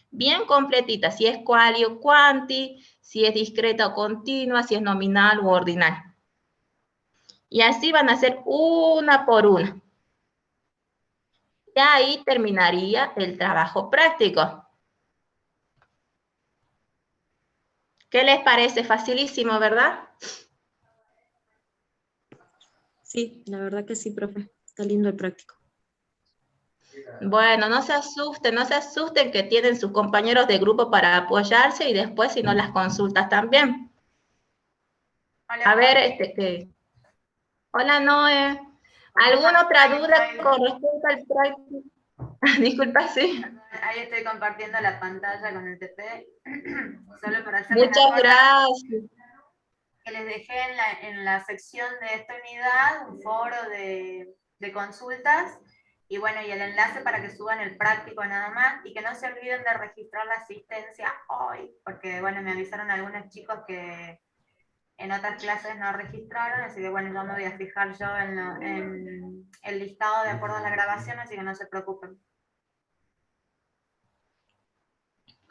Bien completita. Si es quali o quanti, si es discreta o continua, si es nominal o ordinal. Y así van a hacer una por una. Y ahí terminaría el trabajo práctico. ¿Qué les parece? Facilísimo, ¿verdad? Sí, la verdad que sí, profe. Está lindo el práctico. Bueno, no se asusten que tienen sus compañeros de grupo para apoyarse y después si no las consultas también. A ver, Hola, Noé. ¿Alguna otra duda con respecto al práctico? Disculpa, sí. Ahí estoy compartiendo la pantalla con el TP. Solo para hacerles Muchas gracias. que les dejé en la sección de esta unidad un foro de consultas y bueno, y el enlace para que suban el práctico nada más y que no se olviden de registrar la asistencia hoy, porque bueno, me avisaron algunos chicos que en otras clases no registraron, así que bueno, yo me voy a fijar yo en el listado de acuerdo a la grabación, así que no se preocupen.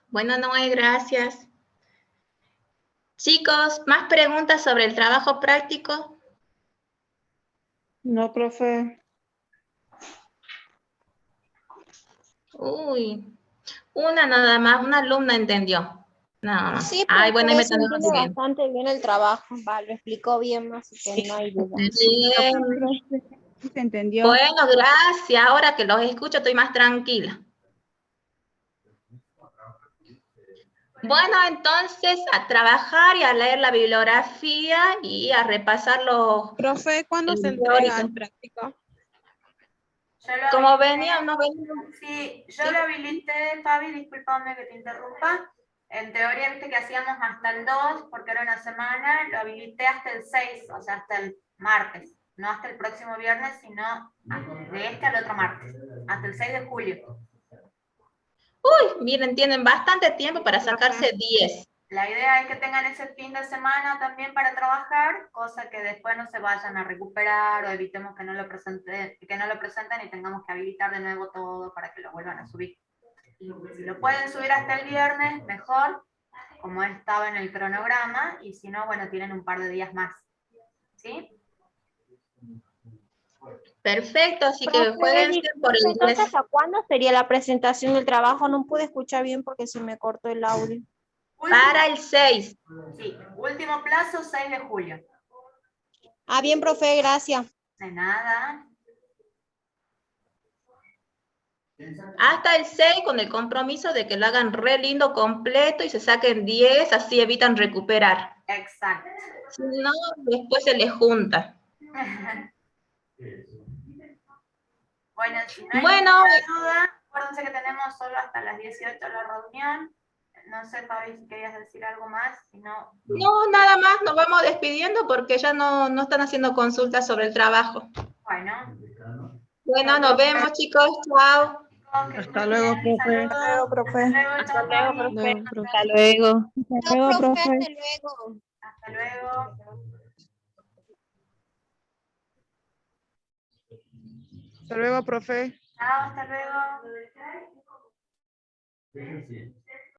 Bueno, Noé, gracias. Chicos, ¿más preguntas sobre el trabajo práctico? No, profe. Uy, una nada más, una alumna entendió. Nada más. Sí, Ay, bueno, ahí me se están entiende bien. bastante bien el trabajo. Va, lo explicó bien, así que no hay duda. Bien. ¿Se entendió? Bueno, gracias. Ahora que los escucho estoy más tranquila. Bueno, entonces a trabajar y a leer la bibliografía y a repasar los Profe, ¿cuándo se teóricos. entrega el práctico? Yo lo Como habilité- veníamos. Sí, yo lo habilité, Fabi, discúlpame que te interrumpa. En teoría, viste que hacíamos hasta el 2, porque era una semana, lo habilité hasta el 6, o sea, hasta el martes. No hasta el próximo viernes, sino de este al otro martes, hasta el 6 de julio. Uy, miren, tienen bastante tiempo para sacarse 10. La idea es que tengan ese fin de semana también para trabajar, cosa que después no se vayan a recuperar o evitemos que no lo presenten y tengamos que habilitar de nuevo todo para que lo vuelvan a subir. Si lo pueden subir hasta el viernes, mejor, como estaba en el cronograma, y si no, bueno, tienen un par de días más. ¿Sí? Perfecto, así que Profe, jueguen por el 10. entonces, ¿hasta cuándo sería la presentación del trabajo? No pude escuchar bien porque se me cortó el audio. Para el 6. Sí, último plazo, 6 de julio. Ah, bien, profe, gracias. De nada. Hasta el 6 con el compromiso de que lo hagan re lindo, completo y se saquen 10, así evitan recuperar. Exacto. Si no, después se les junta. Bueno, si no hay Bueno, ninguna duda, acuérdense que tenemos solo hasta las 18 la reunión. No sé, Fabi, si querías decir algo más, si no... no, nada más, nos vamos despidiendo porque ya no están haciendo consultas sobre el trabajo. Bueno. Bueno, nos vemos, chicos. Chao. Hasta luego, profe. Hasta luego, profe. Hasta luego, profe. Hasta luego. Hasta luego, profe. Hasta luego. Hasta luego. Hasta luego, profe. Chao, hasta luego. Sí, sí.